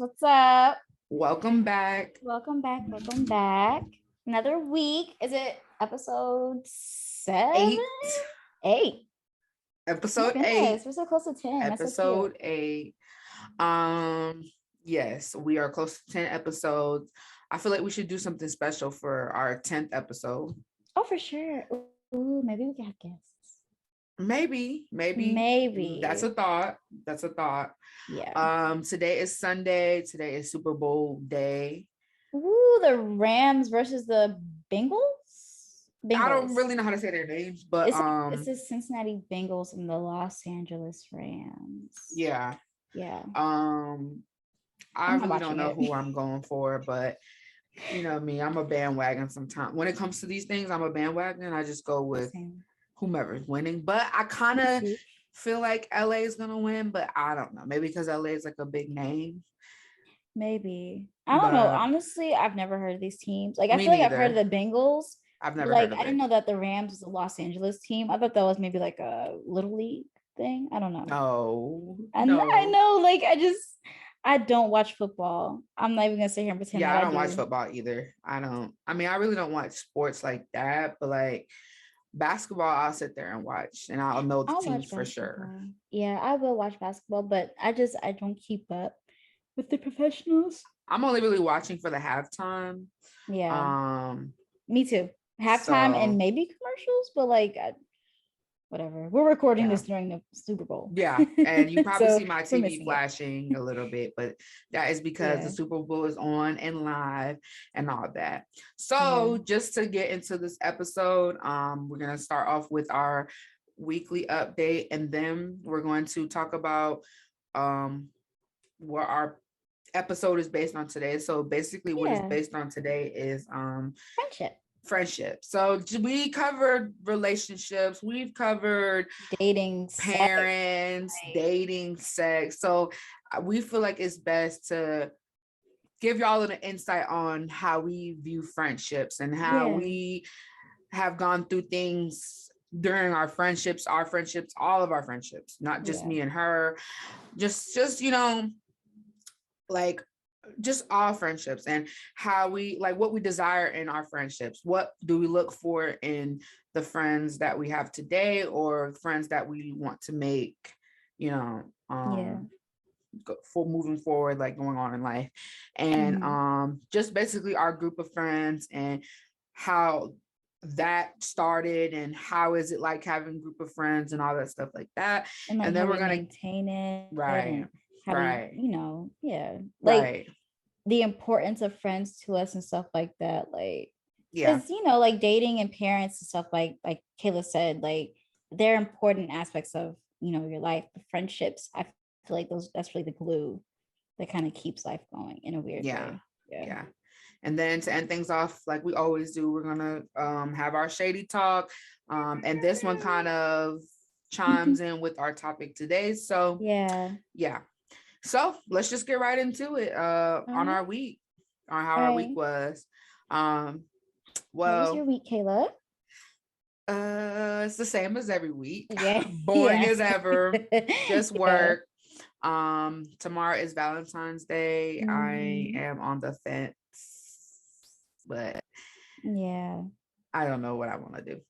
What's up? Welcome back. Welcome back. Welcome back. Another week. Is it episode 7? 8. 8. Episode Oh 8. we're so close to 10. That's so Episode cute. 8. Yes, we are close to 10 episodes. I feel like we should do something special for our 10th episode. Oh, for sure. Ooh, maybe we can have guests. Maybe. That's a thought. Yeah. Today is Sunday. Today is Super Bowl day. Ooh, the Rams versus the Bengals. I don't really know how to say their names, but it's the Cincinnati Bengals and the Los Angeles Rams. Yeah. I really don't know who I'm going for, but you know me, I'm a bandwagon sometimes. When it comes to these things, I'm a bandwagon. I just go with whomever's winning. But I kind of feel like LA is gonna win, but I don't know. Maybe because LA is like a big name. Maybe. I don't know. Honestly, I've never heard of these teams. Like I feel like I've heard of the Bengals. I've never heard of it. I didn't know that the Rams was a Los Angeles team. I thought that was maybe like a little league thing. I don't know. No. I know. Like I don't watch football. I'm not even gonna sit here and pretend. Yeah, I don't watch football either. I really don't watch sports like that, but like basketball, I'll sit there and watch and I'll know the teams for sure. Yeah, I will watch basketball, but I don't keep up with the professionals. I'm only really watching for the halftime. Yeah. Me too. Halftime and maybe commercials, but like whatever. We're recording this during the Super Bowl. Yeah, and you probably see my TV flashing a little bit, but that is because the Super Bowl is on and live and all that. So just to get into this episode, we're going to start off with our weekly update, and then we're going to talk about what our episode is based on today. So basically what it's based on today is friendship. So we covered relationships, we've covered dating, parents, dating, sex. So we feel like it's best to give y'all an insight on how we view friendships and how we have gone through things during our friendships, all of our friendships, not just me and her, just you know, like just all friendships, and how we like what we desire in our friendships. What do we look for in the friends that we have today, or friends that we want to make, you know, for moving forward, like going on in life, and just basically our group of friends and how that started and how is it like having a group of friends and all that stuff like that, and then we're gonna maintain it, right. The importance of friends to us and stuff like that, like because like dating and parents and stuff like Kayla said, like they're important aspects of your life. The friendships, I feel like that's really the glue that kind of keeps life going in a weird way. Yeah. And then to end things off, like we always do, we're gonna have our shady talk, and this one kind of chimes in with our topic today. So yeah. So let's just get right into it on our week, on how our week was. Well, what was your week, Kayla? It's the same as every week. Boring as ever. Just work. Tomorrow is Valentine's Day. I am on the fence, but I don't know what I want to do.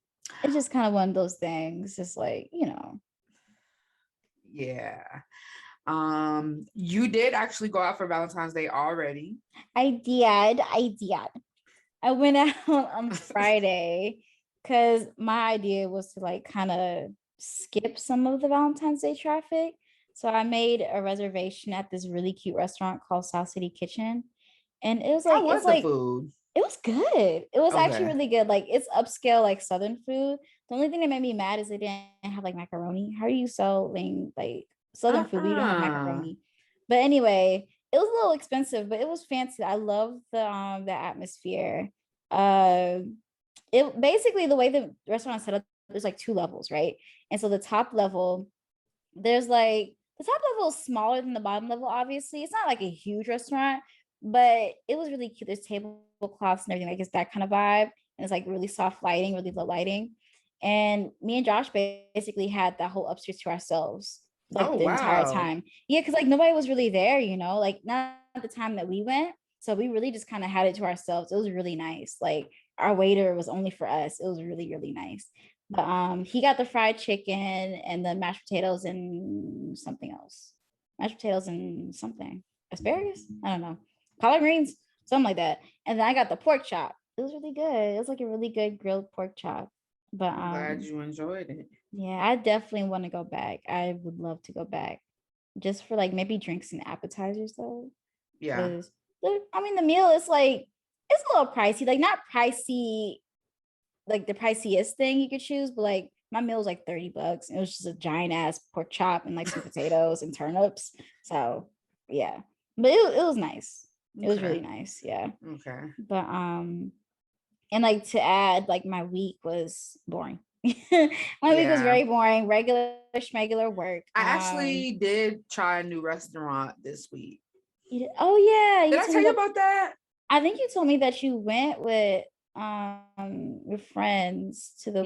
It's just kind of one of those things. Just like you did actually go out for Valentine's Day already. I did. I went out on Friday because my idea was to like kind of skip some of the Valentine's Day traffic. So I made a reservation at this really cute restaurant called South City Kitchen. And it was like, the food? It was good. It was actually really good. Like it's upscale, like Southern food. The only thing that made me mad is they didn't have like macaroni. How are you selling like Southern food, but you don't have macaroni? But anyway, it was a little expensive, but it was fancy. I love the atmosphere. It basically, the way the restaurant is set up, there's like 2 levels, right? And so the top level, there's like the top level is smaller than the bottom level. Obviously, it's not like a huge restaurant, but it was really cute. There's tablecloths and everything. I guess that kind of vibe. And it's like really soft lighting, really low lighting. And me and Josh basically had that whole upstairs to ourselves, like the entire time. Yeah, because like nobody was really there, like not the time that we went. So we really just kind of had it to ourselves. It was really nice. Like our waiter was only for us. It was really, really nice. But he got the fried chicken and the mashed potatoes and something else. Mashed potatoes and something. Asparagus? I don't know. Collard greens, something like that. And then I got the pork chop. It was really good. It was like a really good grilled pork chop. But I'm glad you enjoyed it. yeah, I definitely want to go back. I would love to go back just for like maybe drinks and appetizers though. Yeah. Because I mean the meal is like it's a little pricey, like not pricey, like the priciest thing you could choose, but like my meal was like $30. It was just a giant ass pork chop and like some potatoes and turnips. So yeah. But it was nice. It was really nice. Yeah. Okay. But and like to add, like my week was boring. My week was very boring, regular schmegular work. I actually did try a new restaurant this week. Oh yeah. Did I tell you about that? I think you told me that you went with your friends to the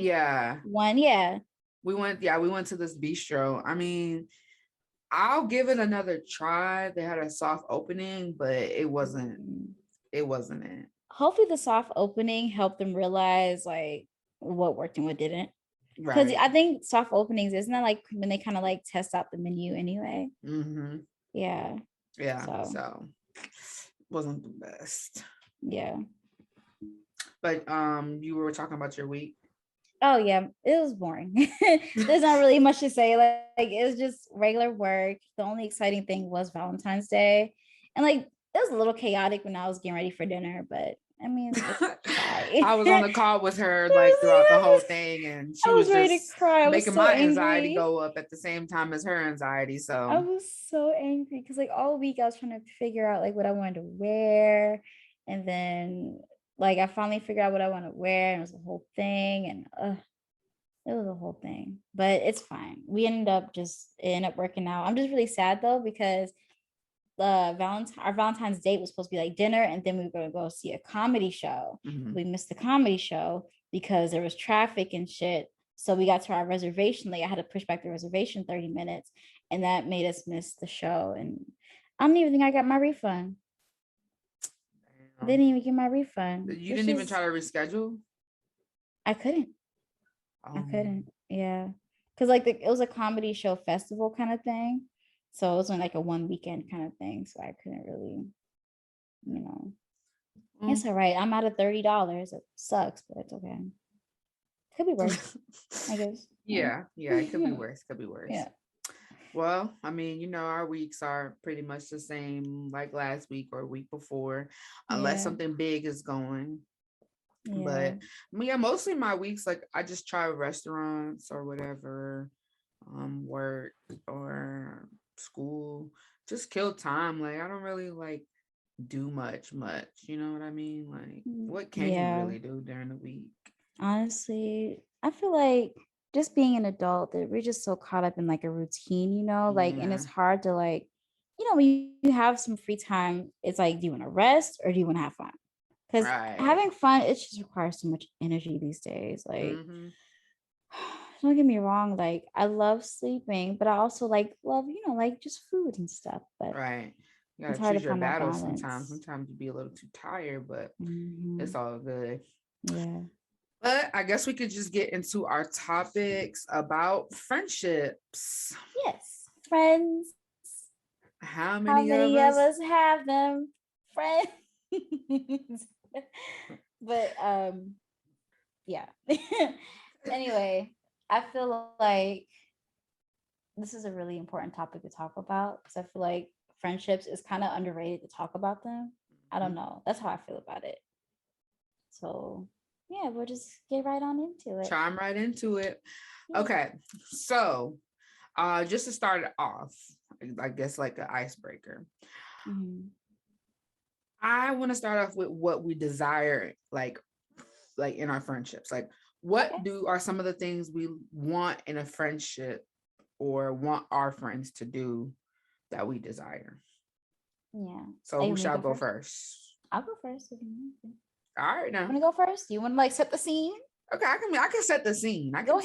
one. Yeah. We went to this bistro. I mean, I'll give it another try. They had a soft opening, but it wasn't it. Hopefully the soft opening helped them realize like what worked and what didn't. Because I think soft openings, isn't that like when they kind of like test out the menu anyway? Mm-hmm. Yeah. Yeah. So wasn't the best. Yeah. But you were talking about your week. Oh yeah, it was boring. There's not really much to say. Like it was just regular work. The only exciting thing was Valentine's Day, and like it was a little chaotic when I was getting ready for dinner. But I mean, I was on the call with her like throughout the whole thing, and she was ready to cry. making my anxiety go up at the same time as her anxiety. So I was so angry because like all week I was trying to figure out like what I wanted to wear, and then like I finally figured out what I want to wear, and it was a whole thing, and it was a whole thing. But it's fine. We ended up working out. I'm just really sad though because our Valentine's date was supposed to be like dinner, and then we were going to go see a comedy show. We missed the comedy show because there was traffic and shit. So we got to our reservation late. I had to push back the reservation 30 minutes, and that made us miss the show. And I don't even think I got my refund. They didn't even get my refund. You didn't even try to reschedule? I couldn't. I couldn't. Yeah. Because like it was a comedy show festival kind of thing. So it wasn't like a one weekend kind of thing. So I couldn't really, It's all right. I'm out of $30. It sucks, but it's okay. Could be worse, I guess. Yeah, it could be worse. Yeah. Well, I mean, our weeks are pretty much the same like last week or week before, unless something big is going. But mostly my weeks, like I just try restaurants or whatever, work or school, just kill time. Like I don't really like do much, you know what I mean? Like what can you really do during the week? Honestly, I feel like just being an adult that we're just so caught up in like a routine, like, and it's hard to like, when you have some free time, it's like, do you want to rest or do you want to have fun? Because having fun, it just requires so much energy these days. Like, don't get me wrong, like I love sleeping, but I also like love, like just food and stuff. But you gotta choose your battles sometimes. Sometimes you be a little too tired, but it's all good. Yeah. But I guess we could just get into our topics about friendships. Yes, friends. How many of us have them? Friends. But yeah. Anyway, I feel like this is a really important topic to talk about because I feel like friendships is kind of underrated to talk about them. I don't know. That's how I feel about it. So yeah, we'll just get right on into it. Chime right into it. Okay, so just to start it off, I guess like an icebreaker. I want to start off with what we desire, like in our friendships. Like, what are some of the things we want in a friendship or want our friends to do that we desire? Yeah. So who shall go first? I'll go first. All right, now. You want to go first? You want to like set the scene? Okay, I can set the scene. Go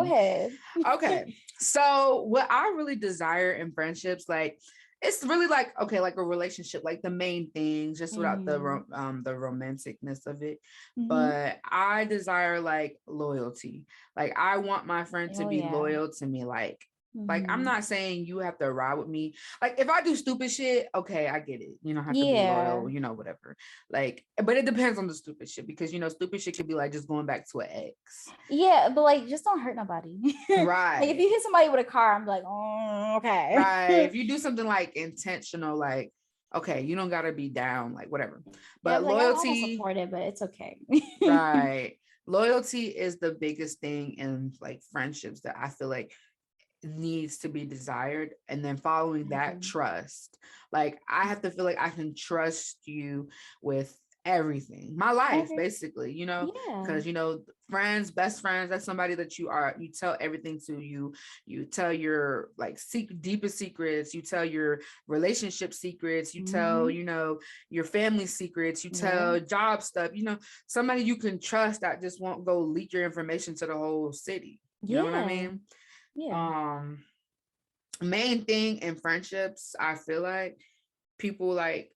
ahead. Okay. So what I really desire in friendships, like, it's really like, okay, like a relationship, like the main things, just without the romanticness of it. Mm-hmm. But I desire like loyalty. Like I want my friend to Oh be yeah. loyal to me. Like I'm Mm-hmm. not saying you have to ride with me. Like if I do stupid shit, okay, I get it. You don't have to be Yeah. loyal, whatever. Like, but it depends on the stupid shit, because stupid shit could be like just going back to an ex. Yeah, but like just don't hurt nobody. Like if Right. you hit somebody with a car, I'm like, oh, okay. Right. If you do something like intentional, like, okay, you don't gotta be down, like whatever. Yeah, I But was like, I almost loyalty, support it, but it's okay. right. Loyalty is the biggest thing in like friendships that I feel like needs to be desired. And then following I that, agree. trust. Like I have to feel like I can trust you with everything, my life, Every basically, yeah. because friends, best friends, that's somebody that you tell everything to. You tell your like deepest secrets, you tell your relationship secrets, you tell Mm-hmm. your family secrets, you Yeah. tell job stuff, somebody you can trust that just won't go leak your information to the whole city. You know what I Yeah. mean? Yeah. um Main thing in friendships, I feel like people like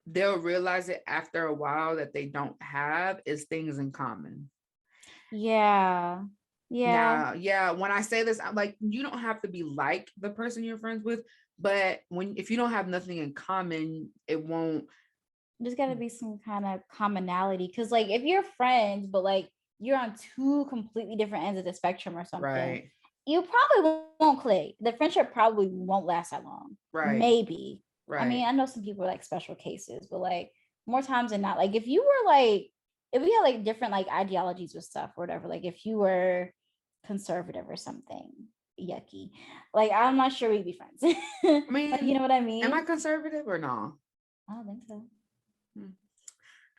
they'll realize it after a while that they don't have is things in common. Yeah. Yeah. Now, yeah, when I say this, I'm like, you don't have to be like the person you're friends with, but if you don't have nothing in common, it won't. There's gotta be some kind of commonality. Cause like if you're friends, but like you're on two completely different ends of the spectrum or something, Right, you probably won't click. The friendship probably won't last that long. right, Maybe. I mean, right. I know some people are like special cases, but like more times than not, like if you were like, if we had like different like ideologies with stuff or whatever, like if you were conservative or something, yucky. Like I'm not sure we'd be friends. I Like you mean, know what I am I mean? conservative or no? I don't think so. Hmm.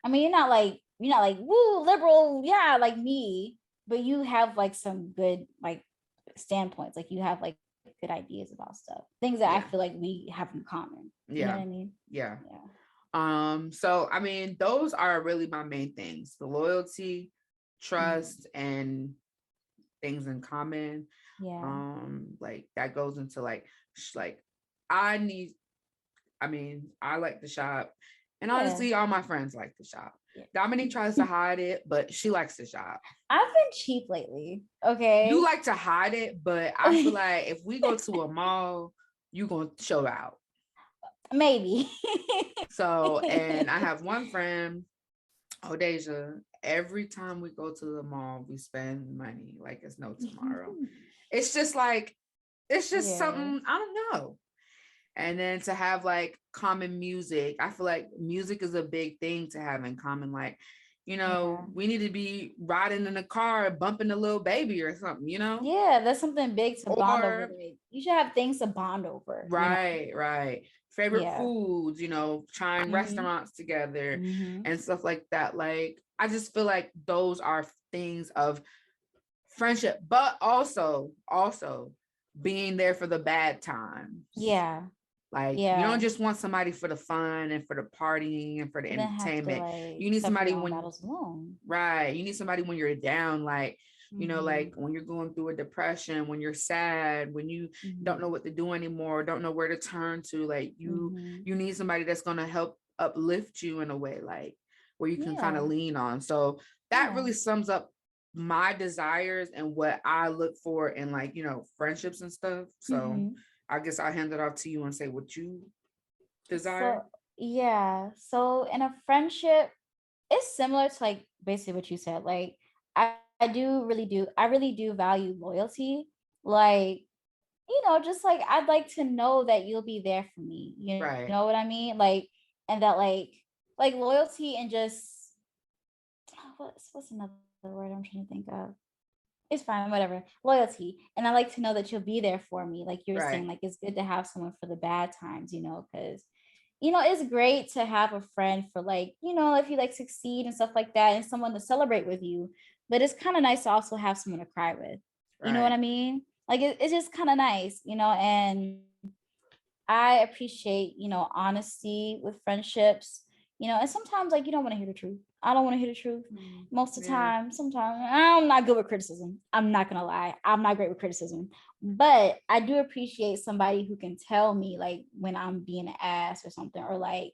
I mean, you're not like woo liberal, yeah, like me, but you have like some good like standpoints. Like you have like good ideas about stuff, things that I Yeah, feel like we have in common. You know yeah, what I mean? yeah. Yeah. So I mean, those are really my main things: the loyalty, Mhm. trust, and things in common. Yeah. Like that goes into like I need. I mean, I like to shop, and Yeah. honestly, all my friends like to shop. Dominique tries Yeah. to hide it, but she likes to shop. I've been cheap lately. You Okay. like to hide it, but I feel like if we go to a mall, you gonna show out. Maybe. So, and I have one friend, Odeja. Every time we go to the mall, we spend money like it's no tomorrow. It's just like, it's just Yeah. something, I don't know. And then to have like common music, I feel like music is a big thing to have in common. Like, Yeah. we need to be riding in a car, bumping a little baby or something. Yeah, that's something big to bond over. Or Like, you should have things to bond over. right, right. Favorite Yeah. foods, trying Mm-hmm. restaurants together Mm-hmm. and stuff like that. Like, I just feel like those are things of friendship, but also being there for the bad times. Yeah. Like, you don't Yeah. just want somebody for the fun and for the partying and for the You didn't have to entertainment. like You need suffer somebody your own when, battles alone. right, you need somebody when you're down, like, Mm-hmm. like when you're going through a depression, when you're sad, when you don't know Mm-hmm. what to do anymore, don't know where to turn to. Like, Mm-hmm. you need somebody that's going to help uplift you in a way, like where you can kind of Yeah. lean on. So that Yeah. really sums up my desires and what I look for in, like, friendships and stuff. So Mm-hmm. I guess I'll hand it off to you and say what you So desire. yeah. So in a friendship, it's similar to like basically what you said. Like I really do value loyalty. Like, just like I'd like to know that you'll be there for me. You Right. know what I mean? Like, and that like loyalty and just what's another word I'm trying to think of? It's fine, whatever. Loyalty. And I like to know that you'll be there for me. Like you were saying, Right. like it's good to have someone for the bad times, because it's great to have a friend for like, if you like succeed and stuff like that and someone to celebrate with you. But it's kind of nice to also have someone to cry with. You know what I Right. mean? Like it's just kind of nice, and I appreciate, honesty with friendships, and sometimes like you don't want to hear the truth. I don't want to hear the truth most of the Yeah. time. Sometimes I'm not good with criticism. I'm not gonna lie. I'm not great with criticism, but I do appreciate somebody who can tell me like when I'm being an ass or something, or like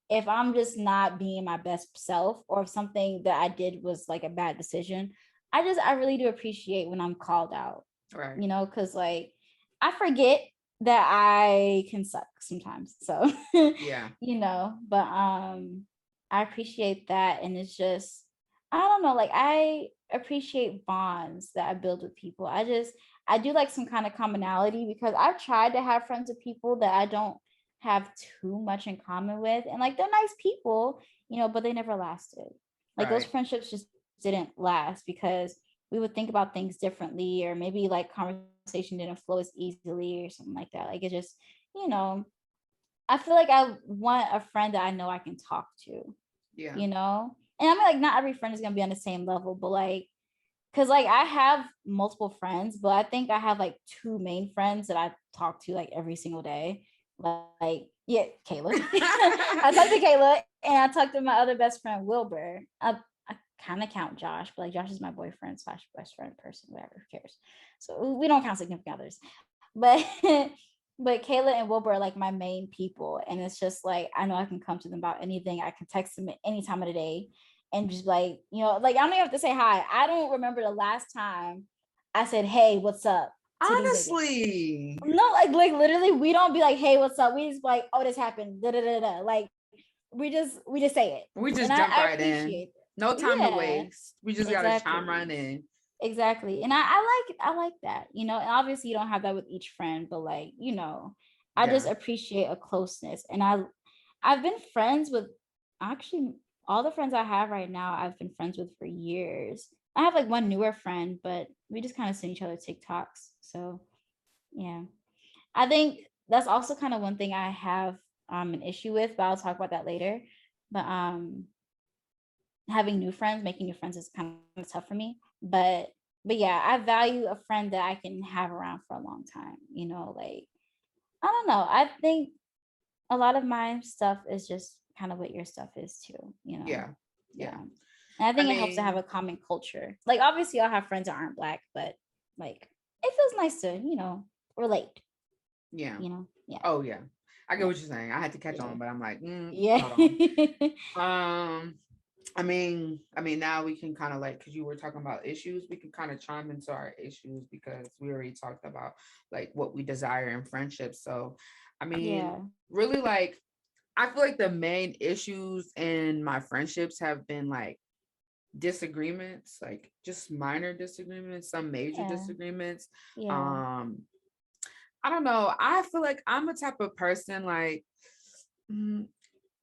if I'm just not being my best self, or if something that I did was like a bad decision. I really do appreciate when I'm called out, Right. because like I forget that I can suck sometimes. So, Yeah. but I appreciate that. And it's just, I don't know, like I appreciate bonds that I build with people. I do like some kind of commonality, because I've tried to have friends with people that I don't have too much in common with. And like they're nice people, but they never lasted. Like those Right. friendships just didn't last because we would think about things differently, or maybe like conversation didn't flow as easily or something like that. Like it just, you know, I feel like I want a friend that I know I can talk to, Yeah. you know? And I mean, like, not every friend is gonna be on the same level, but like, cause like I have multiple friends, but I think I have like two main friends that I talk to like every single day. Like, yeah, Kayla. I talk to Kayla, and I talk to my other best friend Wilbur. I kind of count Josh, but like Josh is my boyfriend slash best friend person, whatever, who cares? So we don't count significant others. But but Kayla and Wilbur are like my main people. And it's just like I know I can come to them about anything. I can text them at any time of the day and just like, like I don't even have to say hi. I don't remember the last time I said, hey, what's up to these niggas. Honestly. No, like literally, we don't be like, hey, what's up? We just like, oh, this happened. Da, da, da, da. Like we just say it. We And just jump I right in. appreciate No it. time to Yeah, waste. We just gotta chime right exactly. in. Exactly. And I like that, and obviously you don't have that with each friend, but like, I just Yeah. appreciate a closeness. And I've been friends with actually all the friends I have right now, I've been friends with for years. I have like one newer friend, but we just kind of send each other TikToks. So yeah. I think that's also kind of one thing I have an issue with, but I'll talk about that later. But having new friends, making new friends is kind of tough for me. But yeah, I value a friend that I can have around for a long time. Like I don't know. I think a lot of my stuff is just kind of what your stuff is too. Yeah. Yeah. Yeah. And I I think it helps to have mean, a common culture. Like obviously I'll have friends that aren't black, but like it feels nice to, relate, yeah. Yeah. Oh yeah. I get Yeah. what you're saying. I had to catch Yeah. on, but I'm like, Yeah. hold on. I mean, now we can kind of like, because you were talking about issues, we can kind of chime into our issues because we already talked about like what we desire in friendships. So, I mean, Yeah. really, like, I feel like the main issues in my friendships have been like disagreements, like just minor disagreements, some major Yeah. disagreements. Yeah. Um, I don't know. I feel like I'm a type of person like. mm,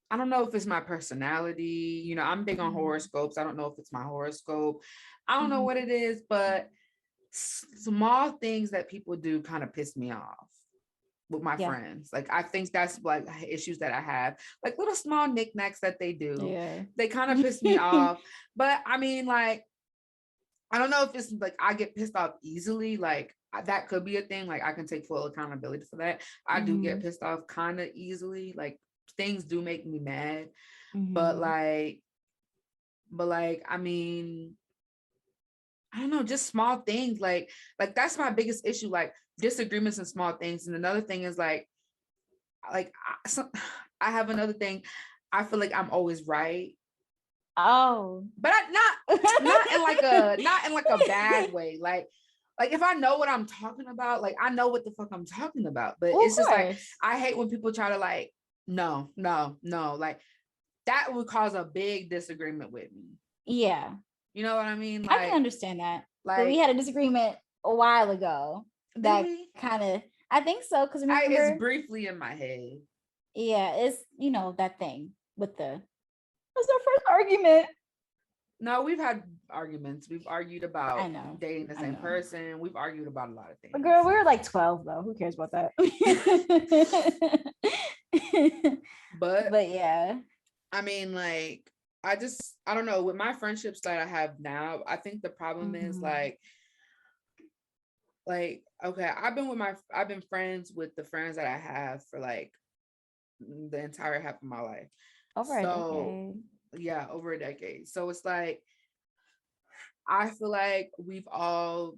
I don't know if it's my personality. I'm big on Mhm. horoscopes. I don't know if it's my horoscope. I don't know what Mhm. it is, but small things that people do kind of piss me off with my Yeah. friends. Like I think that's like issues that I have, like little small knickknacks that they do. Yeah. They kind of piss me off. But I mean, like, I don't know if it's like I get pissed off easily. Like that could be a thing. Like I can take full accountability for that. I do get Mhm. pissed off kind of easily. Like things do make me mad, but Mhm. like I mean, I don't know, just small things. Like that's my biggest issue. Like disagreements and small things. And another thing is I have another thing. I feel like I'm always right, Oh. but not in like a bad way. Like if I know what I'm talking about, like I know what the fuck I'm talking about. But Well, of it's just like course. I hate when people try to like, no, no, no, like that would cause a big disagreement with me. Yeah. You know what I mean? I can understand that. But we Like, had a disagreement a while ago did that we? kind of, I think so, because It's remember, briefly in my head. yeah, it's, that thing with what's our first argument? No, we've had arguments. We've argued I about know. dating the I same know. person. We've argued about a lot of But things. girl, we were like 12 though. Who cares about that? But But yeah. I mean, like, I don't know. With my friendships that I have now, I think the problem is Mhm. okay, I've been friends with the friends that I have for like the entire half of my life. Over a So decade. Yeah, over a decade. So it's like I feel like we've all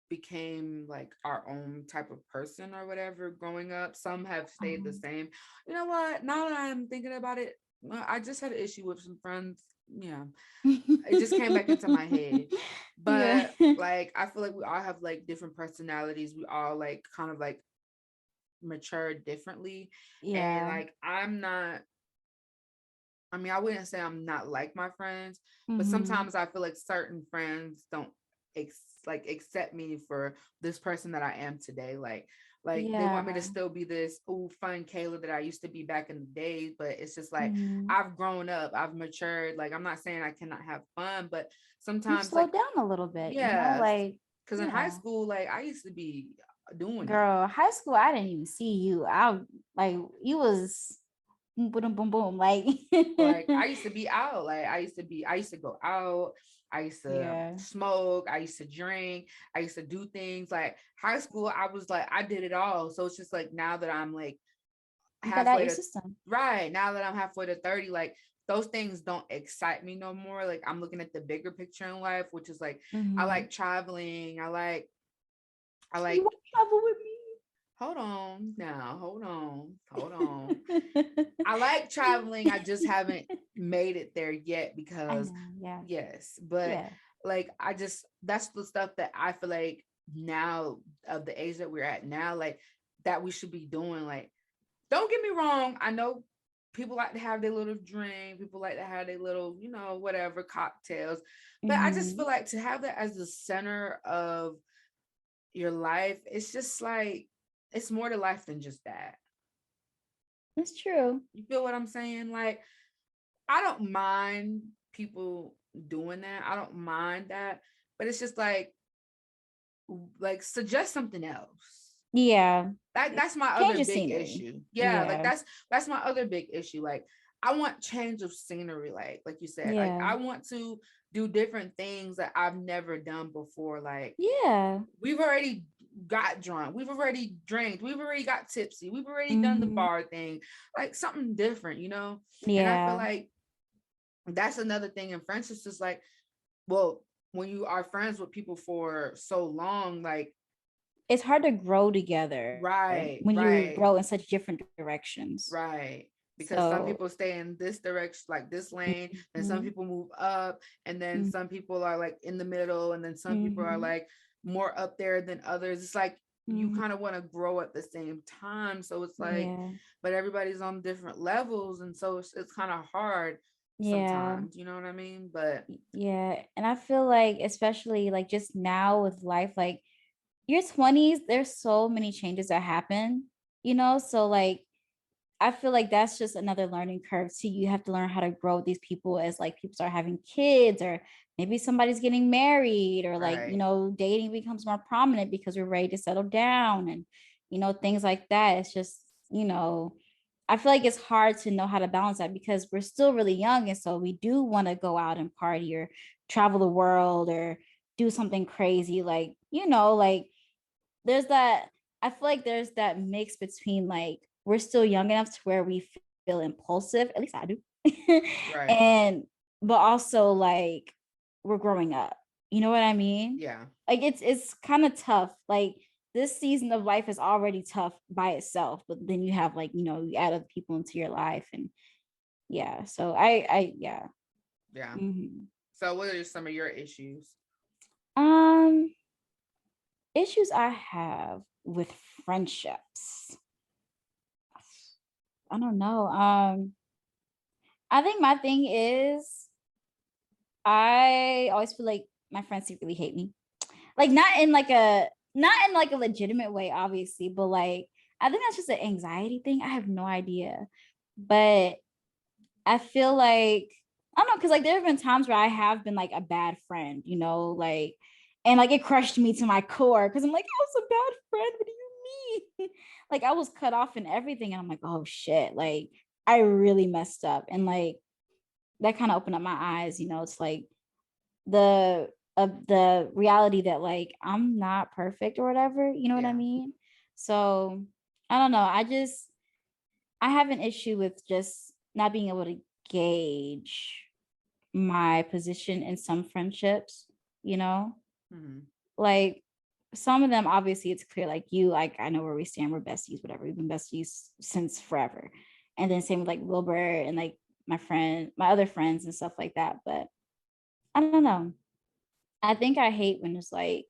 became like our own type of person or whatever growing up. Some have stayed the Um, same. You know what? Now that I'm thinking about it, well, I just had an issue with some friends. Yeah, it just came back into my head. yeah. But like, I feel like we all have like different personalities. We all like kind of like mature differently. And Yeah. like, I'm not, I mean, I wouldn't say I'm not like my friends, but Mm-hmm. sometimes I feel like certain friends don't like accept me for this person that I am today. Like they want me to Yeah. still be this fun Kayla that I used to be back in the days, but it's just like Mm-hmm. I've grown up, I've matured. Like I'm not saying I cannot have fun, but You sometimes slow like down a little bit, yeah, like, because in high yeah. school, like I used to be doing it. Girl, high school, I didn't even see you. I like you was boom, boom, boom, boom. Like, Like I used to be out. Like I used to go out. I used to yeah, smoke. I used to drink. I used to do things. Like high school, I was like, I did it all. So it's just like now that I'm like you got out halfway your to system. right now that I'm halfway to 30, like those things don't excite me no more. Like I'm looking at the bigger picture in life, which is like I Mm-hmm. like traveling. I You like want to travel with hold on now, hold on. me? I like traveling. I just haven't made it there yet I because know, yeah, yes, but yeah. like I just that's the stuff that I feel like now of the age that we're at now, like that we should be doing. Like, don't get me wrong, I know people like to have their little drink, people like to have their little, whatever cocktails. But I just Mm-hmm. feel like to have that as the center of your life, it's just like it's more to life than just that. That's true. You feel what I'm saying? Like I don't mind people doing that. I don't mind that. But it's just like suggest something else. Yeah. That's my Change other of big scenery. issue. Yeah, like Yeah. that's my other big issue. Like I want change of scenery, like you said. Like Yeah. I want to do different things that I've never done before. Like Yeah. we've already got drunk, we've already drank, we've already got tipsy, we've already done the Mm-hmm. bar thing, like something different. And I feel Yeah. like that's another thing in friendships is like, well, when you are friends with people for so long, like, It's hard to grow together when right, you grow in right, such different directions. right. Because some So, people stay in this direction, like this lane, then some mhm, people move up, and then mm, some people are like in the middle, and then some people are mhm, like more up there than others. It's like you mhm. kind of want to grow at the same time. So it's like, Yeah. but everybody's on different levels, and so it's kind of hard Yeah. sometimes, you know what I mean? But Yeah. And I feel like, especially like just now with life, like your 20s, there's so many changes that happen, So, like, I feel like that's just another learning curve too. You have to learn how to grow with these people as like people start having kids, or maybe somebody's getting married, or like, right, dating becomes more prominent because we're ready to settle down, and things like that. It's just, I feel like it's hard to know how to balance that because we're still really young. And so we do want to go out and party or travel the world or do something crazy. Like, like there's that, I feel like there's that mix between like we're still young enough to where we feel impulsive, at least I do. right, And but also like we're growing up. You know what I mean? yeah. Like it's kind of tough. Like this season of life is already tough by itself, but then you have like, you add other people into your life, and yeah. So I yeah. Yeah. Mhm. So what are some of your issues? Um issues I have with friendships. I don't know. I think my thing is I always feel like my friends secretly hate me. Like not in like a legitimate way, obviously, but like I think that's just an anxiety thing. I have no idea. But I feel like I don't know, because like there have been times where I have been like a bad friend, like and like it crushed me to my core because I'm like, I was a bad friend. What do you mean? Like I was cut off and everything. And I'm like, oh shit, like I really messed up. And like that kind of opened up my eyes, it's like the reality that like I'm not perfect or whatever, you know what I Yeah. mean? So I don't know. I have an issue with just not being able to gauge my position in some friendships, you know? Mhm. Like some of them, obviously, it's clear, like you, like I know where we stand. We're besties, whatever. We've been besties since forever. And then same with like Wilbur and like my other friends and stuff like that. But I don't know. I think I hate when it's like,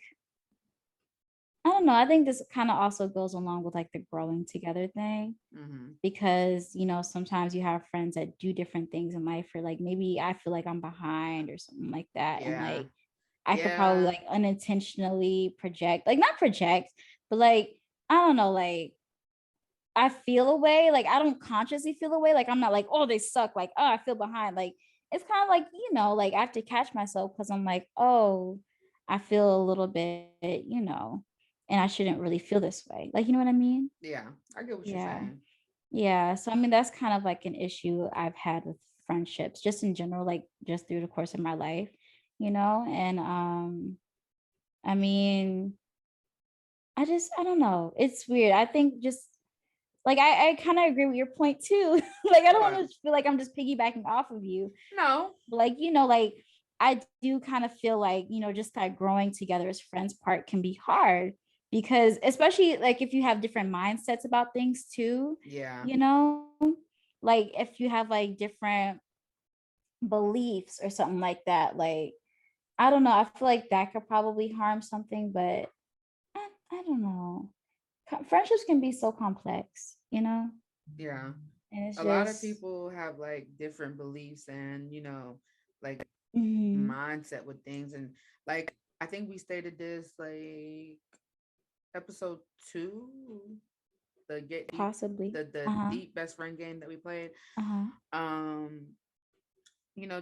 I don't know. I think this kind of also goes along with like the growing together thing Mhm. because, sometimes you have friends that do different things in life, or like maybe I feel like I'm behind or something like that. And Yeah. like, I could probably Yeah. like unintentionally project, like not project, but like, I don't know, like I feel a way, like I don't consciously feel a way, like I'm not like, oh, they suck, like, oh, I feel behind. Like it's kind of like, like I have to catch myself because I'm like, oh, I feel a little bit, and I shouldn't really feel this way. Like, you know what I mean? Yeah. I get what you're Yeah. saying. Yeah. So I mean, that's kind of like an issue I've had with friendships, just in general, like just through the course of my life, and I mean, I don't know. It's weird. I think just like I kind of agree with your point too. Like I don't What? want to feel like I'm just piggybacking off of you. No. But like, like I do kind of feel like, just that growing together as friends part can be hard because especially like if you have different mindsets about things too, Yeah. you know, like if you have like different beliefs or something like that, like I don't know, I feel like that could probably harm something, but I don't know. Friendships can be so complex, Yeah. and it's A lot of just people have like different beliefs and, like mhm, mindset with things. And like, I think we stated this like episode 2, the get deep, possibly. the Uh-huh. deep best friend game that we played. Uh-huh. Um,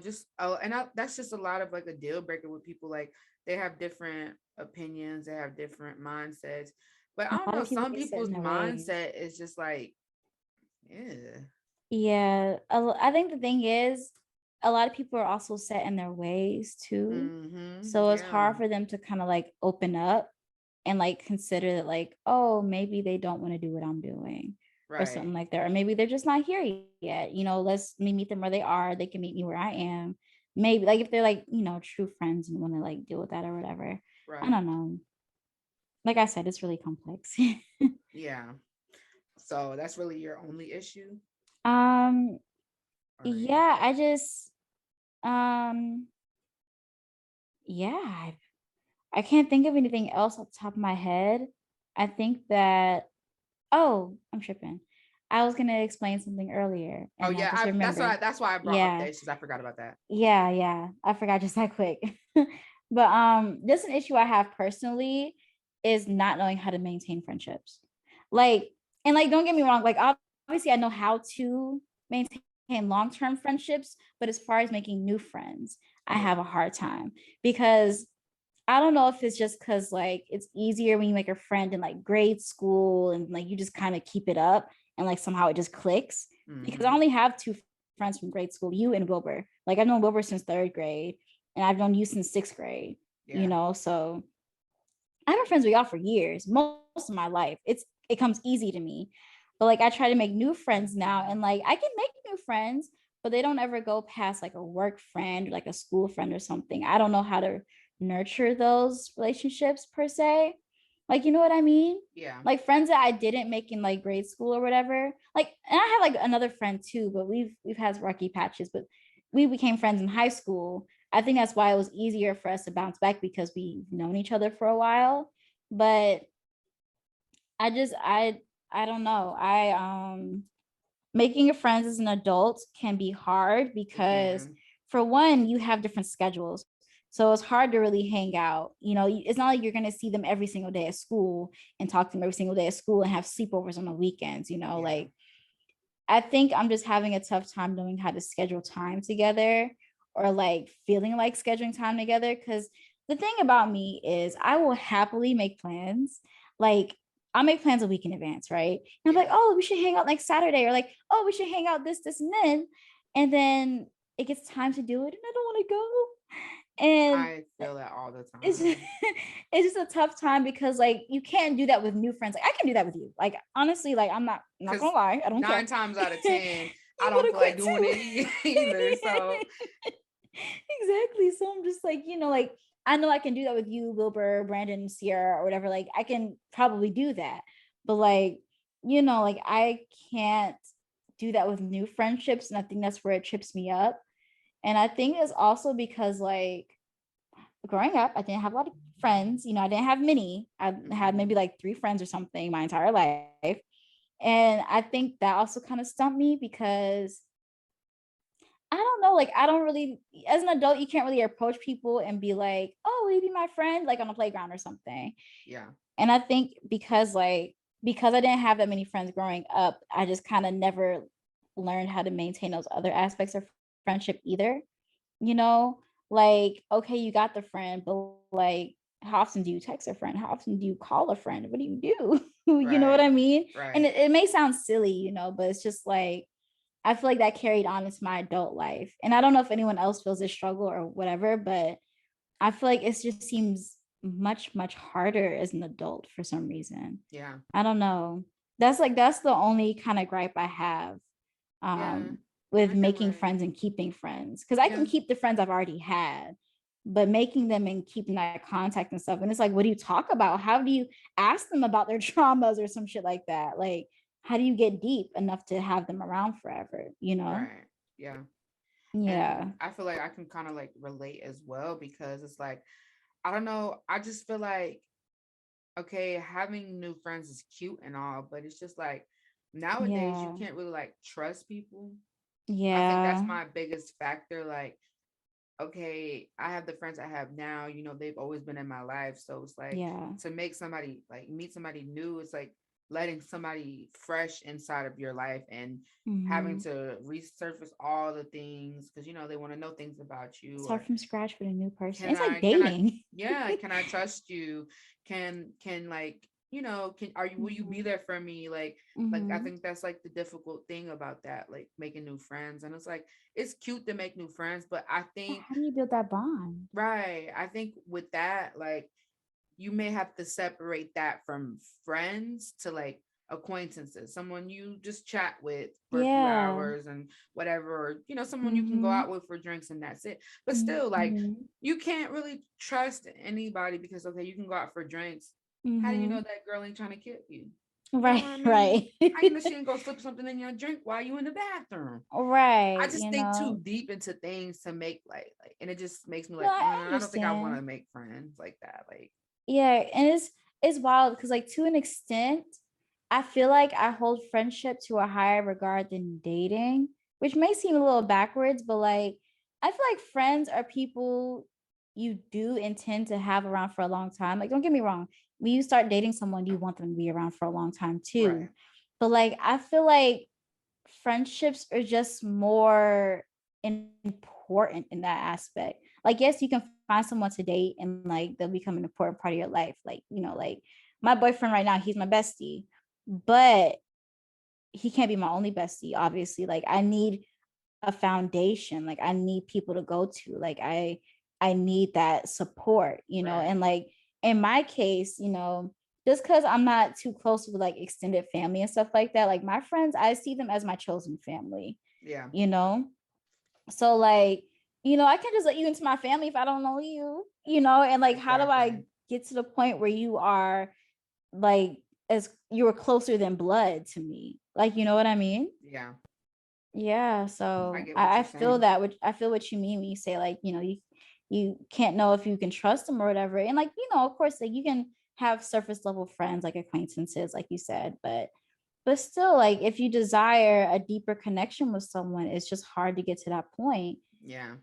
just that's just a lot of like a deal breaker with people. Like they have different opinions, they have different mindsets. But I A don't lot know, of people some get set people's in their ways. mindset is just like, yeah. Yeah. I think the thing is, a lot of people are also set in their ways too. Mm-hmm. So it's Yeah. hard for them to kind of like open up and like consider that, like, oh, maybe they don't want to do what I'm doing or Right. something like that. Or maybe they're just not here yet. Let's me meet them where they are. They can meet me where I am. Maybe like if they're like, true friends and want to like deal with that or whatever. I Right. don't know. Like I said, it's really complex. Yeah. So that's really your only issue? um, Or yeah, um, yeah, I can't think of anything else off the top of my head. I think that, oh, I'm tripping. I was gonna explain something earlier oh and I yeah, just remembered. that's why I brought Yeah, updates because I forgot about that. yeah. I forgot just that quick. But just an issue I have personally is not knowing how to maintain friendships. Like, and like, don't get me wrong, like obviously I know how to maintain long-term friendships, but as far as making new friends, I Yeah. have a hard time because I don't know if it's just because like it's easier when you make a friend in like grade school and like you just kind of keep it up and like somehow it just clicks. Because I Mm-hmm. only have two friends from grade school, you and Wilbur. Like I've known Wilbur since third grade and I've known you since sixth grade, Yeah. so I've been friends with y'all for years, most of my life. It comes easy to me. But like I try to make new friends now and like I can make new friends, but they don't ever go past like a work friend, like a school friend or something. I don't know how to nurture those relationships per se. Like, you know what I mean? Yeah. Like friends that I didn't make in like grade school or whatever. Like, and I have like another friend too, but we've had rocky patches, but we became friends in high school. I think that's why it was easier for us to bounce back because we've known each other for a while. But I just I don't know. I making a friends as an adult can be hard It because can. for one, you have different schedules. So it's hard to really hang out. It's not like you're going to see them every single day at school and talk to them every single day at school and have sleepovers on the weekends, Yeah. like I think I'm just having a tough time knowing how to schedule time together or like feeling like scheduling time together. Cause the thing about me is I will happily make plans. Like I'll make plans a week in advance, right? And I'm like, Yeah. oh, we should hang out like Saturday, or like, oh, we should hang out this, and then. And then it gets time to do it and I don't want to go. And I feel that all the it's time. it's just a tough time because like you can't do that with new friends. Like I can do that with you. Like honestly, like I'm not Because gonna lie, I don't care. 9 times out of 10, I You don't would have feel like quit doing too. it either. So Exactly. So I'm just like, like I know I can do that with you, Wilbur, Brandon, Sierra, or whatever. Like I can probably do that. But like, like I can't do that with new friendships. And I think that's where it trips me up. And I think it's also because like growing up, I didn't have a lot of friends. I didn't have many. I had Mhm. maybe like 3 friends or something my entire life. And I think that also kind of stumped me because I don't know, like I don't really, as an adult, you can't really approach people and be like, oh, will you be my friend? Like on a playground or something. Yeah. And I think because I didn't have that many friends growing up, I just kind of never learned how to maintain those other aspects of friendship either. You know, like, okay, you got the friend, but like, how often do you text a friend? How often do you call a friend? What do you do? You know what Right. I mean? And Right. it may sound silly, but it's just like, I feel like that carried on into my adult life. And I don't know if anyone else feels this struggle or whatever, but I feel like it just seems much, much harder as an adult for some reason. Yeah. I don't know. That's the only kind of gripe I have Yeah. And with I can making like, friends and keeping friends. Because I can yeah. keep the friends I've already had, but making them and keeping that contact and stuff. And it's like, what do you talk about? How do you ask them about their traumas or some shit like that? Like, how do you get deep enough to have them around forever? Right. Yeah. And Yeah. I feel like I can kind of like relate as well because it's like, I don't know, I just feel like, okay, having new friends is cute and all, but it's just like nowadays you Yeah. can't really like trust people. I think that's Yeah. my biggest factor. Like, okay, I have the friends I have now, they've always been in my life. So it's like Yeah. to make somebody like meet somebody new, it's like letting somebody fresh inside of your life and having Hmm. to resurface all the things because they want to know things about you Start or from scratch with a new person. can It's like I dating. yeah, can I trust you? Can like, can are you will you be Hmm. there for me? Like I Hmm. think that's like the difficult thing about that, like making new friends. And it's like it's cute to make new friends, but I think How do you build that bond? right, I think with that, like you may have to separate that from friends to like acquaintances, someone you just chat with for a few Yeah. hours and whatever, or someone you can go Hmm. out with for drinks and that's it. But still, like Hmm. you can't really trust anybody because okay, you can go out for drinks. How do you know Hmm. that girl ain't trying to kill you? You know Right. what I mean? Right. How you know she ain't gonna slip something in your drink while you in the bathroom? I Right. just think too deep into things to make like, and it just makes me No, like, I I don't think I want to understand. make friends like that. Like, Yeah, and it's wild because like to an extent, I feel like I hold friendship to a higher regard than dating, which may seem a little backwards, but like I feel like friends are people you do intend to have around for a long time. Like, don't get me wrong, when you start dating someone, you want them to be around for a long time too. right. But like I feel like friendships are just more important in that aspect. Like, yes, you can find someone to date and like they'll become an important part of your life. Like, like my boyfriend right now, he's my bestie, but he can't be my only bestie, obviously. Like, I need a foundation. Like, I need people to go to. Like, I need that support, Right. and like in my case, just because I'm not too close with like extended family and stuff like that, like my friends, I see them as my chosen family, Yeah. you know? So like, I can just let you into my family if I don't know you, and like how do I Exactly. get to the point where you are like as you were closer than blood to me? Like, you know what I mean? Yeah. Yeah, I so get what I you're feel saying. that, which I feel what you mean when you say like, you can't know if you can trust them or whatever. And like, of course, like you can have surface level friends, like acquaintances, like you said, but still, like if you desire a deeper connection with someone, it's just hard to get to that point. Yeah.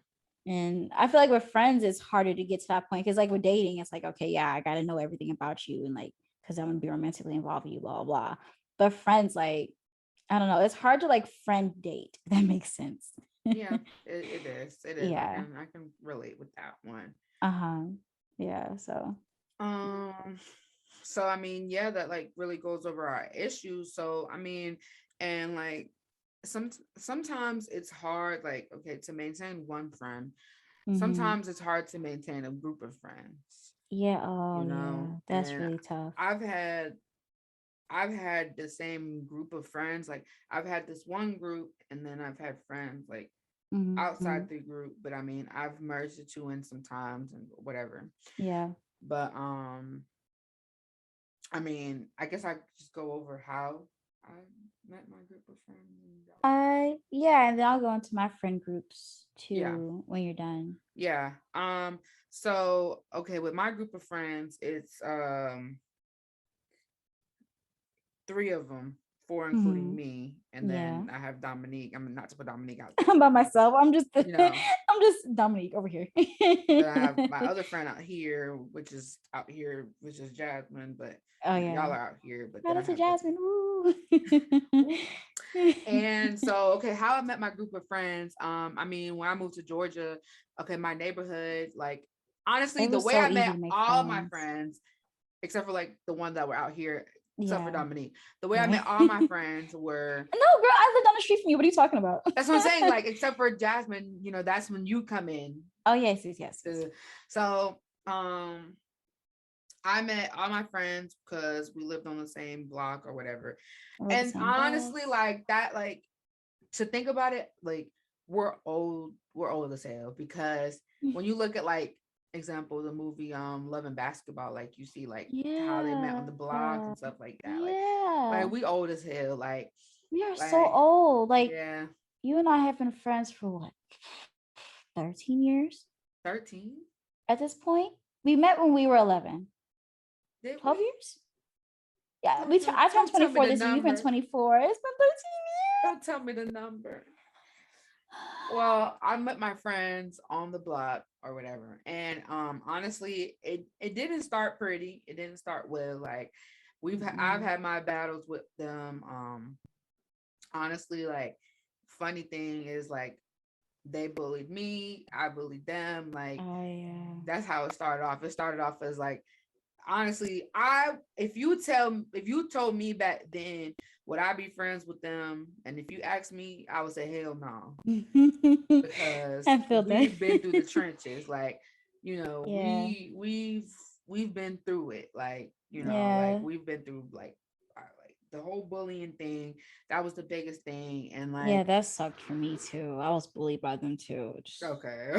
And I feel like with friends, it's harder to get to that point because like with dating, it's like, okay, yeah, I gotta know everything about you and like because I'm gonna be romantically involved with you, blah, blah, blah. But friends, like, I don't know, it's hard to like friend date, if that makes sense. Yeah. It is. It is. I Yeah. can I can relate with that one. Uh-huh. Yeah. So Um so I mean, yeah, that like really goes over our issues. So I mean, and like sometimes it's hard, like, okay, to maintain one friend. mhm. Sometimes it's hard to maintain a group of friends, Yeah, oh yeah, that's and really tough. I've had I've had the same group of friends. Like I've had this one group and then I've had friends like Mm-hmm. outside the group, but I mean, I've merged the two in sometimes and whatever. Yeah. But I mean, I guess I could just go over how I met my group of friends. Yeah, and then I'll go into my friend groups Yeah, too when you're done. yeah. So okay, with my group of friends, it's three of them, four including Mm-hmm. me, and Yeah. then I have Dominique. I mean, not to put Dominique out I'm there, by but myself. I'm just you know, I'm just Dominique over here. then I have my other friend out here, which is out here, which is Jasmine. But Oh you know, y'all yeah. are out here. But Shout then I out to have Jasmine. Woo. other. And so, okay, how I met my group of friends. I mean, when I moved to Georgia, okay, my neighborhood, like honestly, It the was way so I easy met to make all my friends. friends, except for like the ones that were out here, except for Yeah. Dominique, the way I met Right. all my friends were No, girl, I live down the street from you. What are you talking about? that's what I'm saying. Like, except for Jasmine, you know, that's when you come in. Oh yes, yes, yes, yes. So, I met all my friends because we lived on the same block or whatever. We're the And same honestly, bus. like that, like to think about it, like we're old as hell because when you look at like example the movie Love and Basketball, like you see like how they met on the Yeah. block and stuff like that. Like Yeah. we old as hell. We are so Like old. Like yeah, you and I have been friends for what, 13 years 13. at this point? We met when we were 11. Did 12 we? years? Yeah, I turned Don't tell me 24 the this year. You've been number. 24. It's been 13 Don't tell me the number. Well, I met my friends on the block or whatever. And honestly, it didn't start pretty. It didn't start well. Like I've years. had my battles with them. Honestly, like funny thing is like they bullied me, I bullied them. Like Oh yeah. that's how it started off. It started off as like honestly, I if you told me back then would I be friends with them, and if you asked me, I would say hell no, because I feel that. we've been through the trenches. Like, you know, Yeah. we've been through it. Like, you know, like Yeah. we've been through like the whole bullying thing. That was the biggest thing, and Yeah, like that sucked for me too. I was bullied by them too. okay.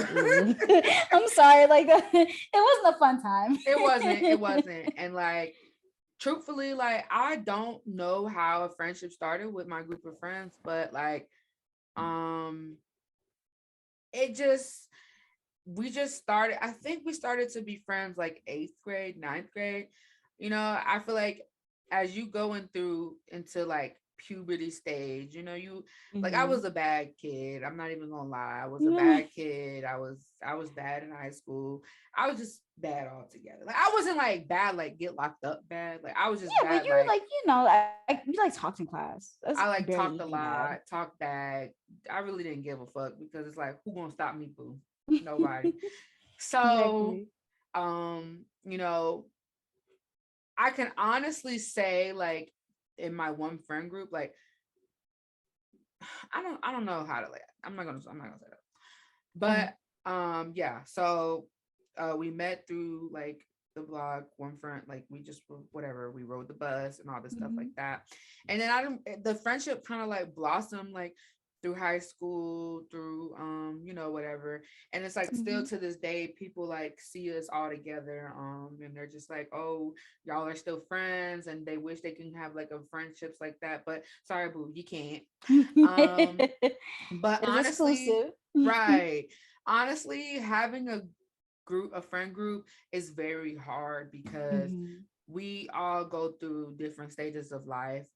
I'm sorry, like it wasn't a fun time. It wasn't, and like truthfully, like I don't know how a friendship started with my group of friends, but like um it just we just started. I think we started to be friends like eighth grade, ninth grade. You know, I feel like as you going through into like puberty stage, you know, you like I Mhm. was a bad kid. I'm not even gonna lie. I was a bad kid. I was bad in high school. I was just bad altogether. Like I wasn't like bad, like get locked up bad. Like I was just Yeah, but bad, you're like like, you like talked in class. That's I like barely talked a anything bad. lot, talked bad. I really didn't give a fuck because it's like who gonna stop me, boo? Nobody. So, Exactly. you know, I can honestly say like in my one friend group, like I don't know how to like I'm not gonna say that. Okay. But yeah, so we met through like the blog one friend, like we just whatever, we rode the bus and all this stuff like Mhm. that. And then I don't the friendship kind of like blossomed like through high school, through you know, whatever. And it's like still Mhm. to this day, people like see us all together, and they're just like, oh, y'all are still friends, and they wish they can have like a friendships like that. But sorry, boo, you can't. Um, but It's honestly, exclusive. right. Honestly, having a friend group is very hard because Mhm. we all go through different stages of life.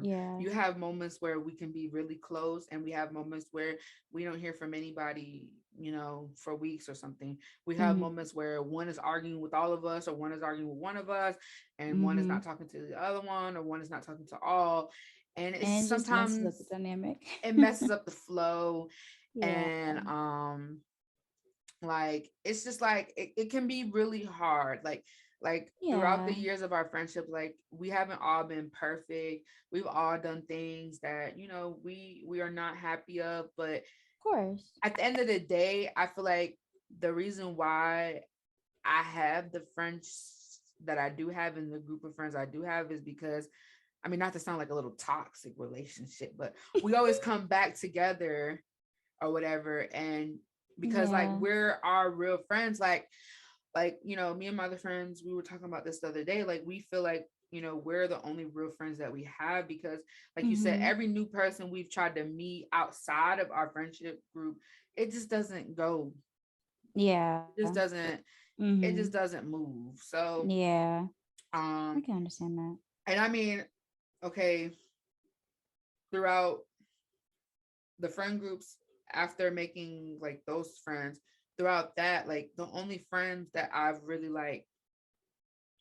Yeah. You have moments where we can be really close, and we have moments where we don't hear from anybody, you know, for weeks or something. We have Mhm. moments where one is arguing with all of us, or one is arguing with one of us, and one is not Mhm. talking to the other one, or one is not talking to all. And it's And it just messes up the sometimes dynamic. it messes up the flow, Yeah. and like it's just like it can be really hard like throughout the Yeah. years of our friendship, like we haven't all been perfect. We've all done things that, you know, we are not happy of, but Of course. at the end of the day, I feel like the reason why I have the friends that I do have in the group of friends I do have is because, I mean, not to sound like a little toxic relationship, but we always come back together or whatever. And because like Yeah. we're our real friends, you know, me and my other friends, we were talking about this the other day. Like we feel like, you know, we're the only real friends that we have because, like you said, Mm-hmm. every new person we've tried to meet outside of our friendship group, it just doesn't go. Yeah. It just doesn't. It Mm-hmm. just doesn't move. So, Yeah. I um, can understand that. and I mean, okay, throughout the friend groups after making like those friends, throughout that, like the only friends that I've really like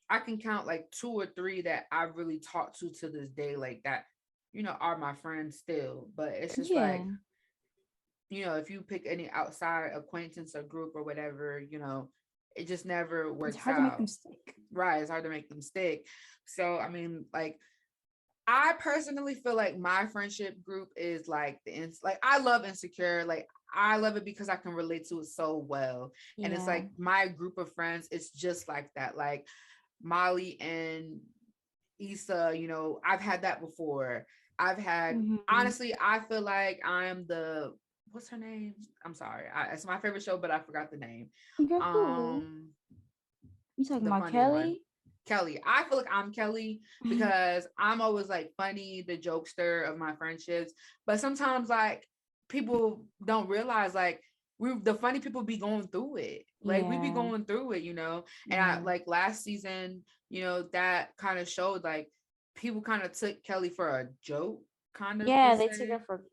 I can count like two or three that I've really talked to this day, like that, you know, are my friends still. But it's just Yeah. like, you know, if you pick any outside acquaintance or group or whatever, you know, it just never It's works hard to make them out. stick. Right. It's hard to make them stick. So, I mean, like, I personally feel like my friendship group is like like I love Insecure. Like I love it because I can relate to it so well. And it's Yeah. like my group of friends, it's just like that. Like Molly and Issa, you know, I've had that before. I've had Mm-hmm. honestly, I feel like I'm the what's her name? I'm sorry. It's my favorite show, but I forgot the name. Girl, who? Um, You talking the about funny one. Kelly? Kelly. I feel like I'm Kelly because I'm always like funny, the jokester of my friendships. But sometimes like people don't realize like the funny people be going through it. Like we be Yeah. going through it, you know. And I Yeah. like last season, you know, that kind of showed like people kind of took Kelly for a joke, kind of per Yeah, they took her se. for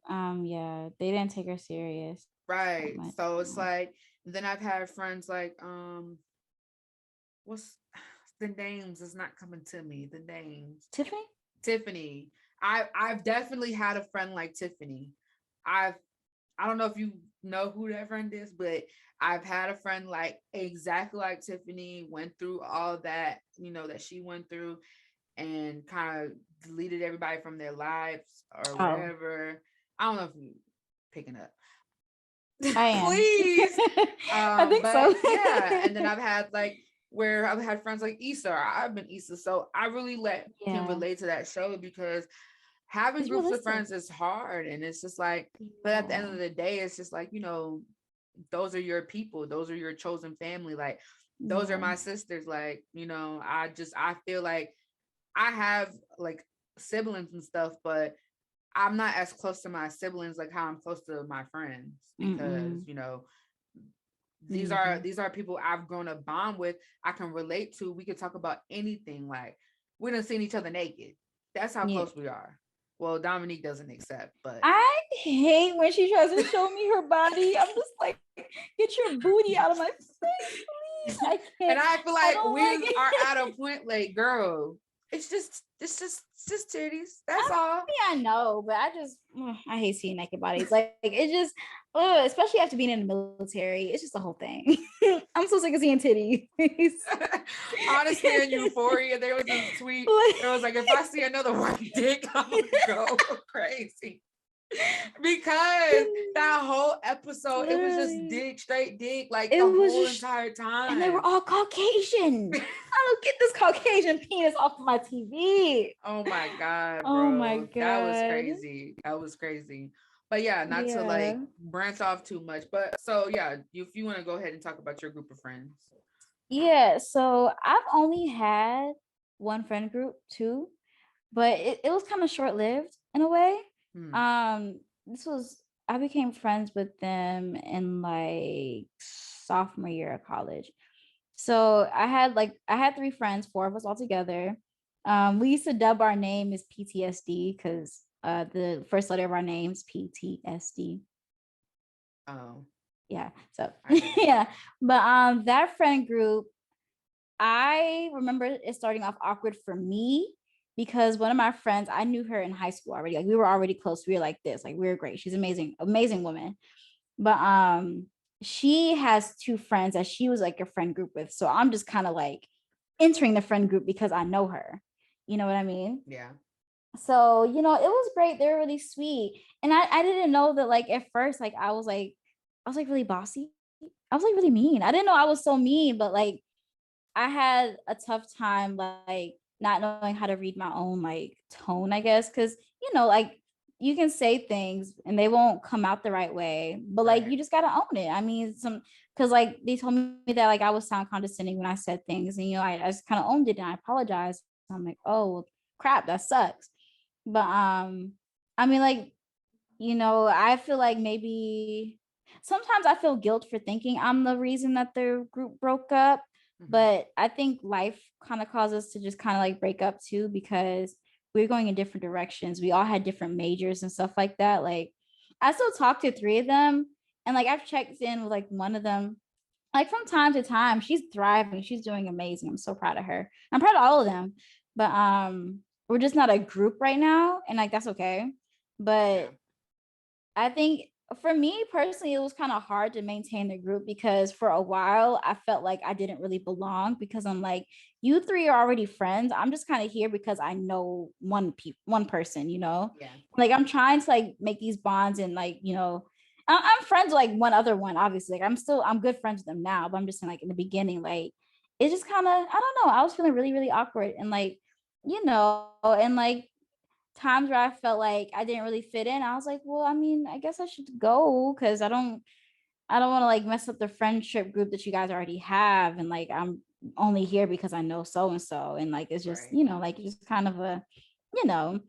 yeah, they didn't take her serious that Right. much. So it's Yeah. like then I've had friends like what's the names is not coming to me. The names. Tiffany? Tiffany. I've definitely had a friend like Tiffany. I've I don't know if you know who that friend is, but I've had a friend like exactly like Tiffany, went through all that, you know, that she went through and kind of deleted everybody from their lives or Oh, whatever. I don't know if you picking up. I am. Please. I think But so. yeah, and then I've had like where I've had friends like Issa. I've been Issa, so I really can Yeah. relate to that show because having It's groups of realistic. friends is hard, and it's just like. But at the end Yeah. of the day, it's just like you know, those are your people. Those are your chosen family. Like those are Yeah. my sisters. Like you know, I feel like I have like siblings and stuff, but I'm not as close to my siblings like how I'm close to my friends because Mm-mm. you know Me these either. are people I've grown a bond with. I can relate to. We can talk about anything. Like we done seen each other naked. That's how Yeah. close we are. Well, Dominique doesn't accept, but I hate when she tries to show me her body. I'm just like, get your booty out of my face, please. I and can't. I feel I like don't we like are it. at a point like, girl, it's just titties. I That's all. mean, I know, but I just I hate seeing naked bodies. Like it just, especially after being in the military, it's just the whole thing. I'm so sick of seeing titties. Honestly, in Euphoria, there was this tweet. It was like, if I see another white dick, I'm gonna go crazy. Because that whole episode, it was just Literally, dick, straight dick, like it the was whole just, entire and they were time. all Caucasian. I don't get this Caucasian penis off of my TV. Oh my god, Oh my bro, that was god. crazy. That was crazy. But yeah, not to Yeah. like branch off too much. But so yeah, if you want to go ahead and talk about your group of friends. Yeah. So I've only had one friend group too, but it was kind of short-lived in a way. Hmm. This was I became friends with them in like sophomore year of college. So I had three friends, four of us all together. We used to dub our name as PTSD because the first letter of our name's PTSD. Oh, Yeah. So I get it. yeah. But that friend group, I remember it starting off awkward for me because one of my friends, I knew her in high school already. Like we were already close. We were like this. Like we were great. She's amazing, amazing woman. But she has two friends that she was like a friend group with. So I'm just kind of like entering the friend group because I know her. You know what I mean? Yeah. So, it was great. They were really sweet. And I didn't know that like at first, like I was like really bossy. I was like really mean. I didn't know I was so mean, but like I had a tough time like not knowing how to read my own like tone, I guess. Cause like you can say things and they won't come out the right way, but like Right. you just gotta own it. I mean, because like they told me that like I was sound condescending when I said things, and I just kind of owned it and I apologized. I'm like, oh well, crap, that sucks. But I mean, like, I feel like maybe sometimes I feel guilt for thinking I'm the reason that their group broke up. Mm-hmm. But I think life kind of caused us to just kind of like break up too, because we were going in different directions. We all had different majors and stuff like that. Like, I still talk to three of them, and like I've checked in with like one of them, like from time to time. She's thriving. She's doing amazing. I'm so proud of her. I'm proud of all of them. But we're just not a group right now, and like that's okay. Yeah. But I think for me personally, it was kind of hard to maintain the group because for a while I felt like I didn't really belong, because I'm like, you three are already friends. I'm just kind of here because I know one person, Yeah. Like I'm trying to like make these bonds, and like, I'm friends with like one other one, obviously. Like I'm good friends with them now, but I'm just saying like in the beginning, like it's just kind of, I don't know. I was feeling really, really awkward, and like, and like times where I felt like I didn't really fit in, I was like, well, I mean, I guess I should go, because I don't want to like mess up the friendship group that you guys already have. And like I'm only here because I know so and so. And like it's just, Right. like it's just kind of you know,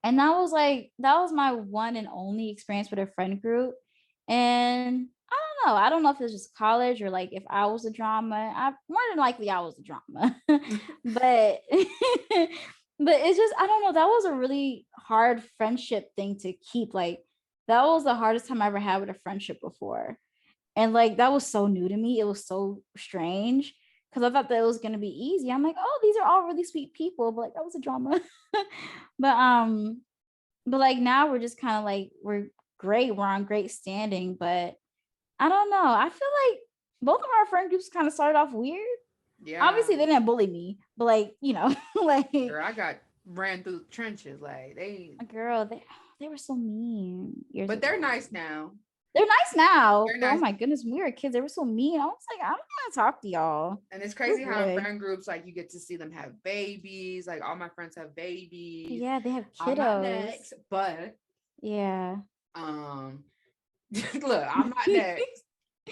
and that was my one and only experience with a friend group. And I don't know if it's just college or like if I was a drama. More than likely I was a drama. But but it's just, I don't know, that was a really hard friendship thing to keep. Like that was the hardest time I ever had with a friendship before. And like that was so new to me. It was so strange because I thought that it was gonna be easy. I'm like, oh, these are all really sweet people, but like that was a drama. but like now we're just kind of like, we're great. We're on great standing, but I don't know. I feel like both of our friend groups kind of started off weird. Yeah. Obviously, they didn't bully me, but like, like, Girl, I got ran through the trenches. Like they, girl, they were so mean years but they're ago. nice now. They're nice now, They're but oh nice. my goodness, when we were kids, they were so mean. I was like, I don't want to talk to y'all. And it's We're crazy how in good. friend groups, like you get to see them have babies. Like all my friends have babies. Yeah, they have I'm not kiddos. next, but Yeah. um, look, I'm not next.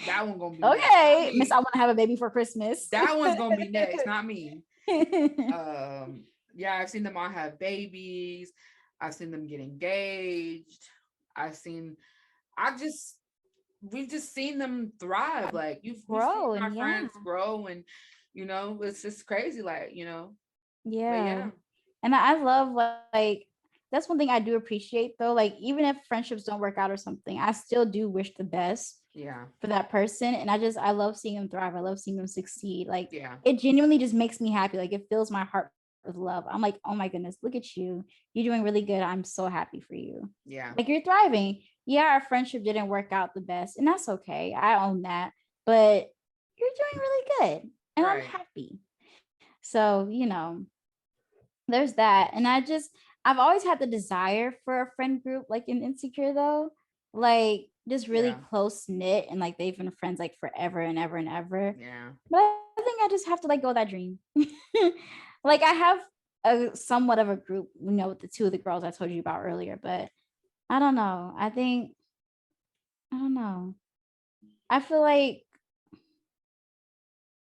That one gonna be next, not Okay, Miss, I me. want to have a baby for Christmas. That one's gonna be next, not me. Yeah, I've seen them all have babies. I've seen them get engaged. I've seen, I just, we've just seen them thrive. Like we've seen Grow, my and yeah. friends grow, and it's just crazy. Like but Yeah. yeah, And I love like that's one thing I do appreciate though. Like even if friendships don't work out or something, I still do wish the best yeah, for that person. And I love seeing them thrive. I love seeing them succeed. Like yeah, it genuinely just makes me happy. Like it fills my heart with love. I'm like, oh my goodness, look at you. You're doing really good. I'm so happy for you. yeah. Like you're thriving. Yeah, our friendship didn't work out the best, and that's okay. I own that. But you're doing really good. And I'm Right. happy. So, there's that. And I've always had the desire for a friend group like in Insecure though, like just really Yeah, close knit, and like they've been friends like forever and ever and ever. yeah. But I think I just have to like go with that dream. Like I have a somewhat of a group, with the two of the girls I told you about earlier, but I don't know. I don't know. I feel like,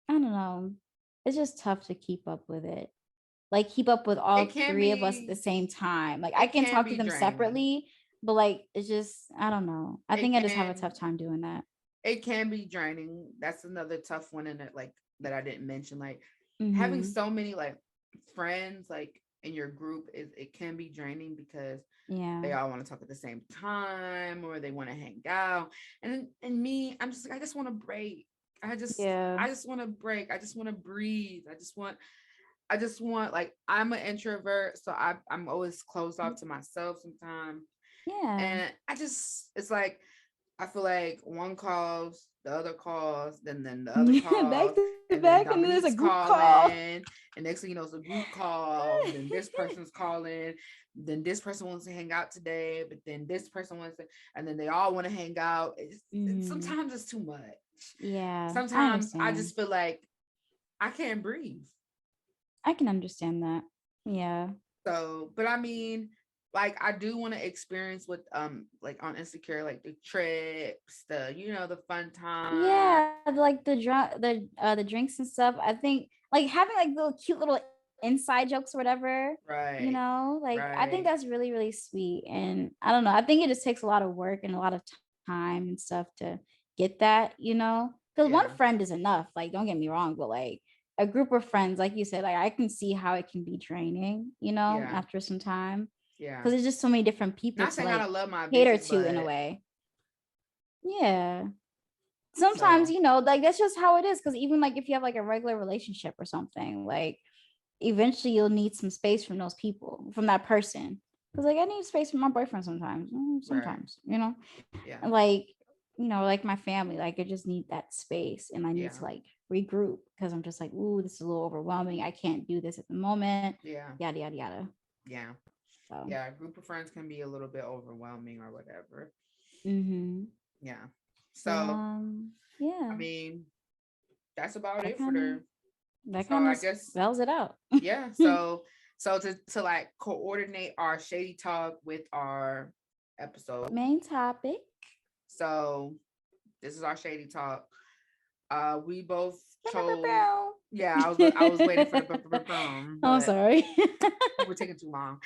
I don't know. It's just tough to keep up with it. Like keep up with It all can three of us at be. the same time. Like I It can can talk to be them draining. separately, but like it's just, I don't know. I It think I just have a can. tough time doing that. It can be draining. That's another tough one in it, like that I didn't mention. Like having Mm-hmm. so many like friends like in your group is it can be draining because Yeah. they all want to talk at the same time or they want to hang out. And me, I'm just like, I just want to break. Yeah. I just want to break. I just want to breathe. I just want like I'm an introvert, so I'm always closed off to myself sometimes. Yeah. And it's like I feel like one calls, the other calls, then the other Back calls, to and then back, and then there's a Dominique's group call. calling, and next thing you know, it's a group call. Then this person's calling, then this person wants to hang out today, but then this person wants to, and then they all want to hang out. Mm-hmm. Sometimes it's too much. Yeah, I Sometimes I understand. just feel like I can't breathe. I can understand that. Yeah. So, but I mean, like I do want to experience with like on Insecure, like the trips, the the fun time. Yeah, like the drinks and stuff. I think like having like little cute little inside jokes or whatever, Right. like I think Right. that's really, really sweet. And I don't know, I think it just takes a lot of work and a lot of time and stuff to get that. Because one Yeah. friend is enough. Like, don't get me wrong, but like a group of friends, like you said, like I can see how it can be draining, Yeah. after some time. Yeah. Because there's just so many different people Not to saying I like don't love my cater bitches, to in a but way. Yeah. Sometimes, so like that's just how it is. Cause even like if you have like a regular relationship or something, like eventually you'll need some space from those people, from that person. Cause like I need space from my boyfriend sometimes, right. sometimes. Yeah. And like my family, like I just need that space and I need Yeah. to like regroup because I'm just like, ooh, this is a little overwhelming. I can't do this at the moment. Yeah. Yada yada yada. Yeah. So Yeah. A group of friends can be a little bit overwhelming or whatever. mm-hmm. Yeah. So So I yeah, mean, that's about that it for kind of the that so kind I of guess spells it out. yeah. So to like coordinate our shady talk with our episode. Main topic. So this is our shady talk. We both chose. Bow. Yeah, I was waiting for the I'm but sorry. you were taking too long.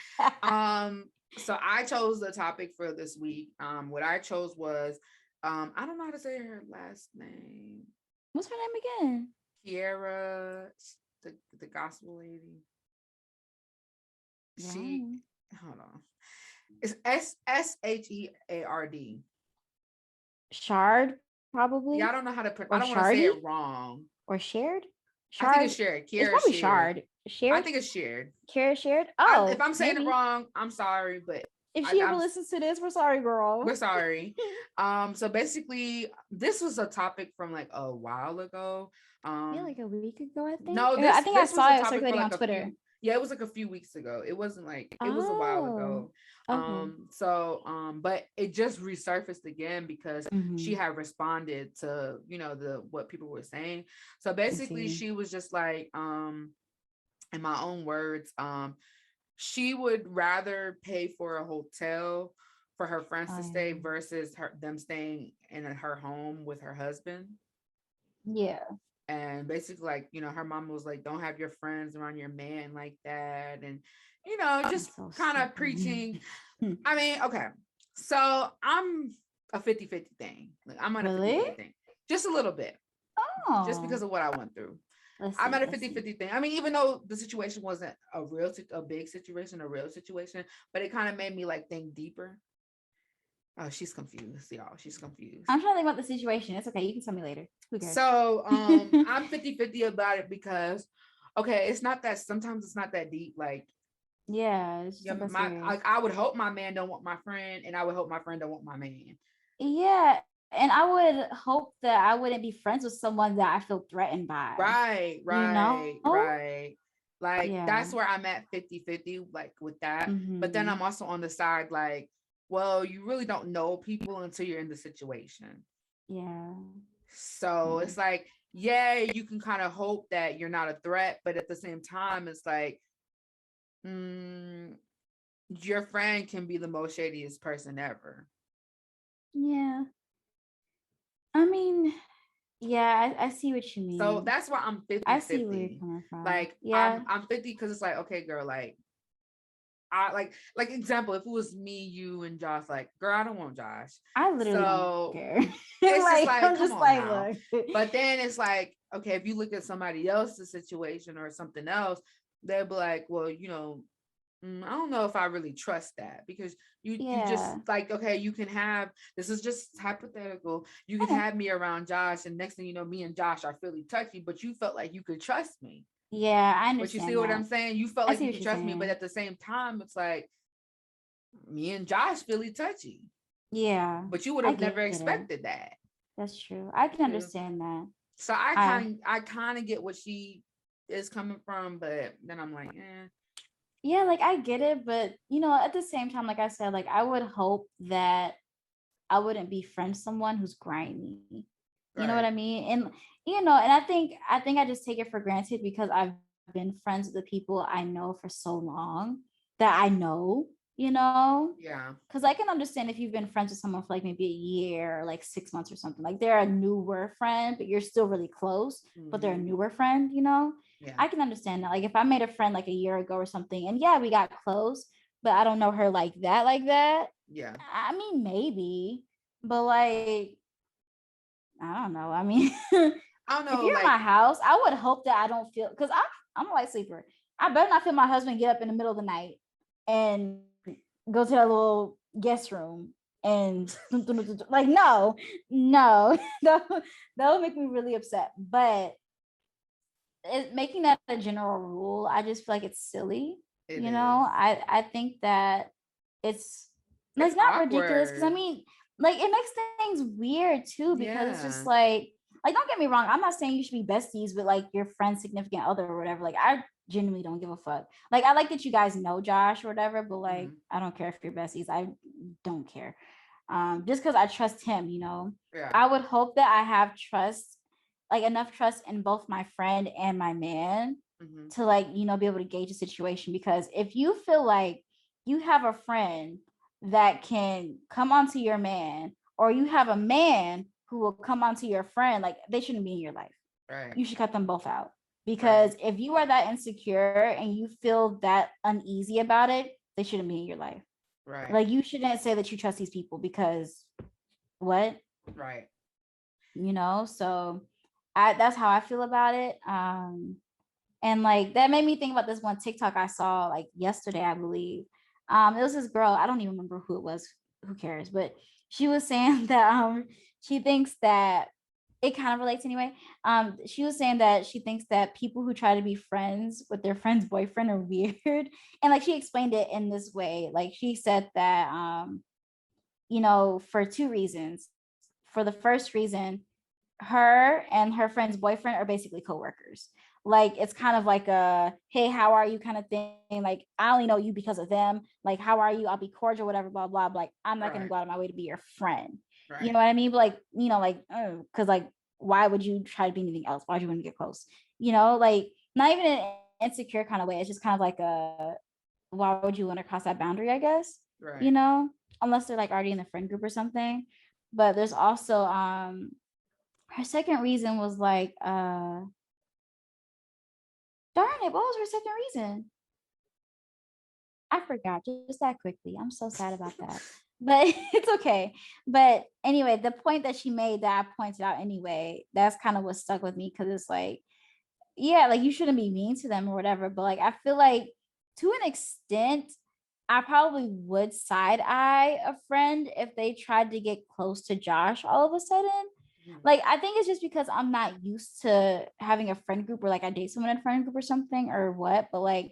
So I chose the topic for this week. What I chose was I don't know how to say her last name. What's her name again? Kiera, the gospel lady. She Wow. hold on. It's Sheard. Shard, Yeah, I probably. don't know how to Or I don't want to say Shardy? it wrong. Or shared? I think it's Shard. shared. It's Kiera probably shared. shard. I Shared? think it's shared. Kara shared? If Oh, I'm saying it maybe. wrong, I'm sorry, but If I, she ever I'm listens to this, we're sorry, we're girl. sorry. So basically, this was a topic from like a while ago. Yeah, like Um, a week ago, I think. no, I this think I this was a saw it topic for circulating on like a Twitter. few. Yeah, it was like a few weeks ago. It wasn't like it was a while Oh, ago. okay. But it just resurfaced again because she Mm-hmm. had responded to the what people were saying. So I basically, see. she was just like in my own words, she would rather pay for a hotel for her friends to stay Um, versus them staying in her home with her husband. yeah. And basically, like, her mom was like, don't have your friends around your man like that. And, just That's so kind of stupid. preaching. I mean, okay. So I'm a 50-50 thing. Like, I'm on a Really? 50-50 thing. Just a little bit. Just because Oh, of what I went through. let's I'm see. at a Let's see. 50-50 thing. I mean, even though the situation wasn't a big situation, a real situation, but it kind of made me like think deeper. Oh, she's confused, y'all. She's confused. I'm trying to think about the situation. It's okay. You can tell me later. Who cares? So I'm 50-50 about it because okay, it's not that sometimes it's not that deep. Like Yeah, it's just yeah, not that my serious. I would hope my man don't want my friend, and I would hope my friend don't want my man. Yeah, and I would hope that I wouldn't be friends with someone that I feel threatened by. Right, You right, know? right. Like Yeah. that's where I'm at 50-50, like with that. But then Mm-hmm. I'm also on the side, like, well, you really don't know people until you're in the situation. Yeah. So Yeah. it's like, yeah, you can kind of hope that you're not a threat, but at the same time, it's like, mm, your friend can be the most shadiest person ever. Yeah. I mean, yeah, I see what you So mean. that's why I'm I 50 see where you're 50. coming from. Like Yeah. I'm 50 because it's like, okay, girl, like I like example, if it was me, you, and Josh, like, girl, I don't want Josh. I literally don't So care. it's just Like, like, I'm come just on like, now. look. But then it's like, okay, if you look at somebody else's situation or something else, they'll be like, well, I don't know if I really trust that because you just Yeah. like, okay, you can have this is just hypothetical. You I can know. have me around Josh, and next thing you know, me and Josh are really touchy, but you felt like you could trust me. Yeah, I But you see understand what I'm that. saying? You felt I like see you what could you're trust me, but saying. at the same time, it's like me and Josh really touchy. Yeah, But you would I have get never it. expected that. That's true. I can Yeah. understand that. So I I kind I kind of get what she is coming from, but then I'm like, Yeah, like I get it, but at the same time, like I said, like I would hope that I wouldn't befriend someone who's grimy. You know what I right, mean? And I think I just take it for granted because I've been friends with the people I know for so long that I know. you know? Yeah. Because I can understand if you've been friends with someone for like maybe a year, like 6 months or something. Like they're a newer friend, but you're still really close, but they're a newer friend, you know? Yeah. I can understand that. Like if I made a friend like a year ago or something, and yeah, we got close, but I don't know her like that, like that. Yeah. I mean, maybe, but like, I don't know. I mean, I don't if know, you're in my like, house, I would hope that I don't feel because I'm a light sleeper. I better not feel my husband get up in the middle of the night and go to that little guest room and like no that would make me really upset. But making that a general rule, I just feel like it's silly. it You is. know, I think that it's It's like not ridiculous because I awkward. mean, like it makes things weird too because it's just Yeah. like don't get me wrong, I'm not saying you should be besties with like your friend's significant other or whatever. Like I genuinely don't give a fuck. Like I like that you guys know Josh or whatever, but like Mhm. I don't care if you're besties. I don't care. Just because I trust him, you know. Yeah. I would hope that I have trust, like enough trust in both my friend and my man Mhm. to like, you know, be able to gauge the situation. Because if you feel like you have a friend that can come onto your man, or you have a man who will come onto your friend, like they shouldn't be in your life. Right. You should cut them both out. Right. Because if you are that insecure and you feel that uneasy about it, they shouldn't be in your life. Right. Like you shouldn't say that you trust these people because what? Right. You know? So that's how I feel about it. And like that made me think about this one TikTok I saw like yesterday, I believe. It was this girl, I don't even remember who it was, who cares, but she was saying that she thinks that it kind of relates anyway. She was saying that she thinks that people who try to be friends with their friend's boyfriend are weird. And like she explained it in this way. Like she said that you know, for two reasons. For the first reason, her and her friend's boyfriend are basically coworkers. Like it's kind of like a hey, how are you kind of thing. Like I only know you because of them. Like how are you? I'll be cordial, whatever, blah blah. But like I'm not gonna Right. go out of my way to be your friend. You Right. know what I mean? But like you know, like because like why would you try to be anything else? Why would you want to get close? You know, like not even an insecure kind of way. It's just kind of like a why would you want to cross that boundary? I guess you Right. know, unless they're like already in the friend group or something. But there's also her second reason was like, darn it, what was her second reason? I forgot just that quickly. I'm so sad about that. But it's okay. But anyway, the point that she made that I pointed out anyway, that's kind of what stuck with me because it's like, yeah, like you shouldn't be mean to them or whatever. But like I feel like to an extent, I probably would side eye a friend if they tried to get close to Josh all of a sudden. Mhm. Like I think it's just because I'm not used to having a friend group or like I date someone in a friend group or something or what. But like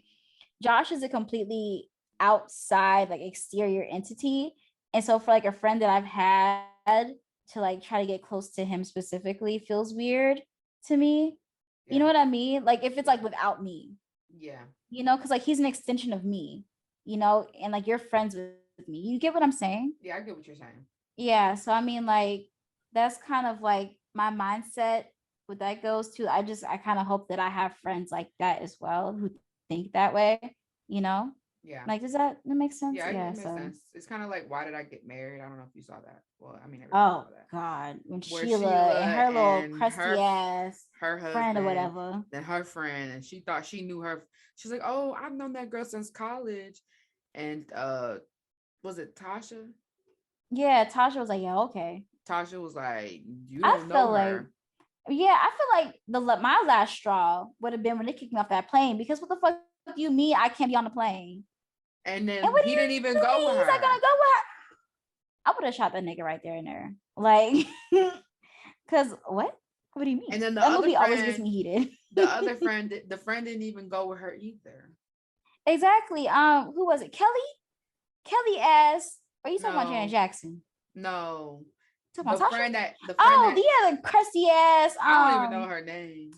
Josh is a completely outside, like exterior entity. And so for like a friend that I've had to like try to get close to him specifically feels weird to me. You know Yeah. what I mean? Like if it's Yeah. like without me, Yeah. you know, because like he's an extension of me, you know, and like you're friends with me. You get what I'm saying? Yeah. I get what you're saying. Yeah. So I mean, like that's kind of like my mindset. What that goes to, I kind of hope that I have friends like that as well who think that way, you know? Yeah. Like, does that make sense? Yeah. Yeah. It makes So, sense. It's kind of like, why did I get married? I don't know if you saw that. Well, I mean, everybody oh saw that. God, when Where Sheila Sheila and her little and crusty ass her friend or husband, whatever. then her friend, and she thought she knew her. She's like, "Oh, I've known that girl since college." And was it Tasha? Yeah, Tasha was like, yeah, okay. Tasha was like, "You I don't know feel like, her." yeah, I feel like my last straw would have been when they kicked me off that plane because what the fuck do you mean I can't be on the plane? And And then what do he you didn't even go mean with he's not gonna her. go with her? I would have shot that nigga right there and there. Like, cause what? What do you And mean? then That movie always gets me heated. the friend didn't even go with her either. Exactly. Who was it? Kelly? Kelly asked, are you talking about Janet No, Jackson? no. Talking about Tasha? The friend Oh, that the other crusty ass. I don't even know her name.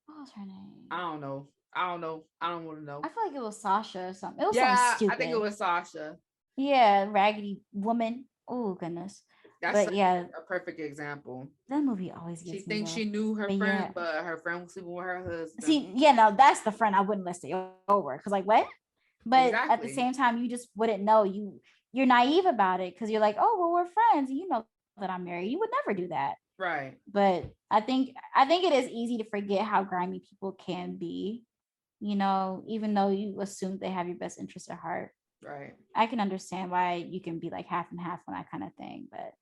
What was her name? I don't know. I don't know. I don't want to know. I feel like it was Sasha or something. It was something Yeah, I think it stupid. was Sasha. Yeah, raggedy woman. Oh goodness. That's But like yeah, a perfect example. that movie always She gets me thinks though. she knew her But friend, yeah. but her friend was sleeping with her husband. See, yeah, no, that's the friend I wouldn't let stay over. Cause like what? But at the Exactly. same time, you just wouldn't know. You're naive about it because you're like, oh well, we're friends. You know that I'm married. You would never do that. Right. But I think it is easy to forget how grimy people can be, even though you assume they have your best interest at heart. Right. I can understand why you can be like half and half on that kind of thing. But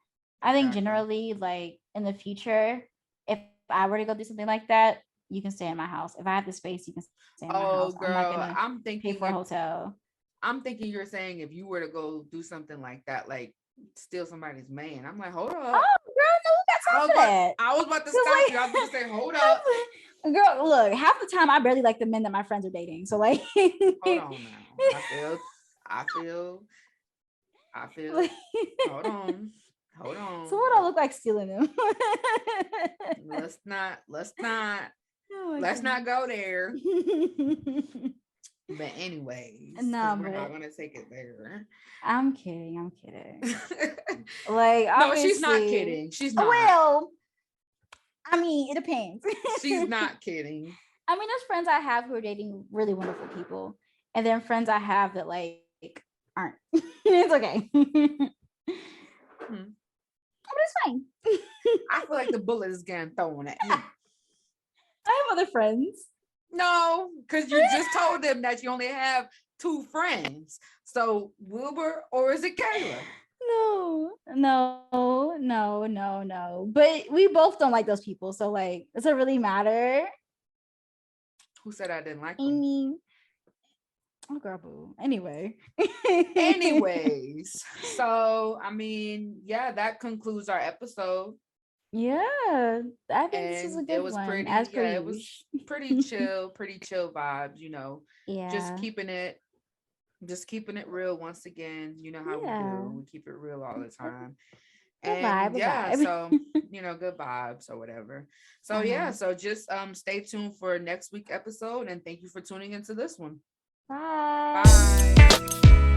I think Exactly. generally, like in the future, if I were to go do something like that, you can stay in my house. If I have the space, you can stay in my Oh, house. I'm not girl, gonna pay for a hotel. I'm thinking you're saying if you were to go do something like that, like steal somebody's man. I'm like, hold up. Oh, girl, no, we got time for that. I was about to Cause stop like, you. I was gonna say, hold up. girl, look, half the time I barely like the men that my friends are dating. So like, Hold on now. I feel, I feel. like Hold on. Hold so on. what I look like stealing them? Let's not, Oh my let's not go there. goodness. But anyways, because No, we're not but gonna take it there. I'm kidding. I'm kidding. Like, No, she's not obviously, kidding. She's not. well, I mean, it depends. She's not kidding. I mean, there's friends I have who are dating really wonderful people, and then friends I have that like aren't. It's okay. But Hmm. it's fine. I feel like the bullet is getting thrown at me. I have other friends. No, because you just told them that you only have two friends. So Wilbur or is it Kayla? No, no, no, no, no. But we both don't like those people. So like, does it really matter? Who said I didn't like I them? mean, oh girl, boo. Anyway. Anyways, so I mean, yeah, that concludes our episode. Yeah, I think this was a And it good was one, pretty, as per yeah, it usual. was pretty chill vibes, just Yeah, keeping it real once again. You know how we yeah. do. We keep it real all the time. A vibe, And a yeah, vibe. so good vibes or whatever. So yeah, Uh-huh. so just stay tuned for next week episode and thank you for tuning into this one. Bye. Bye.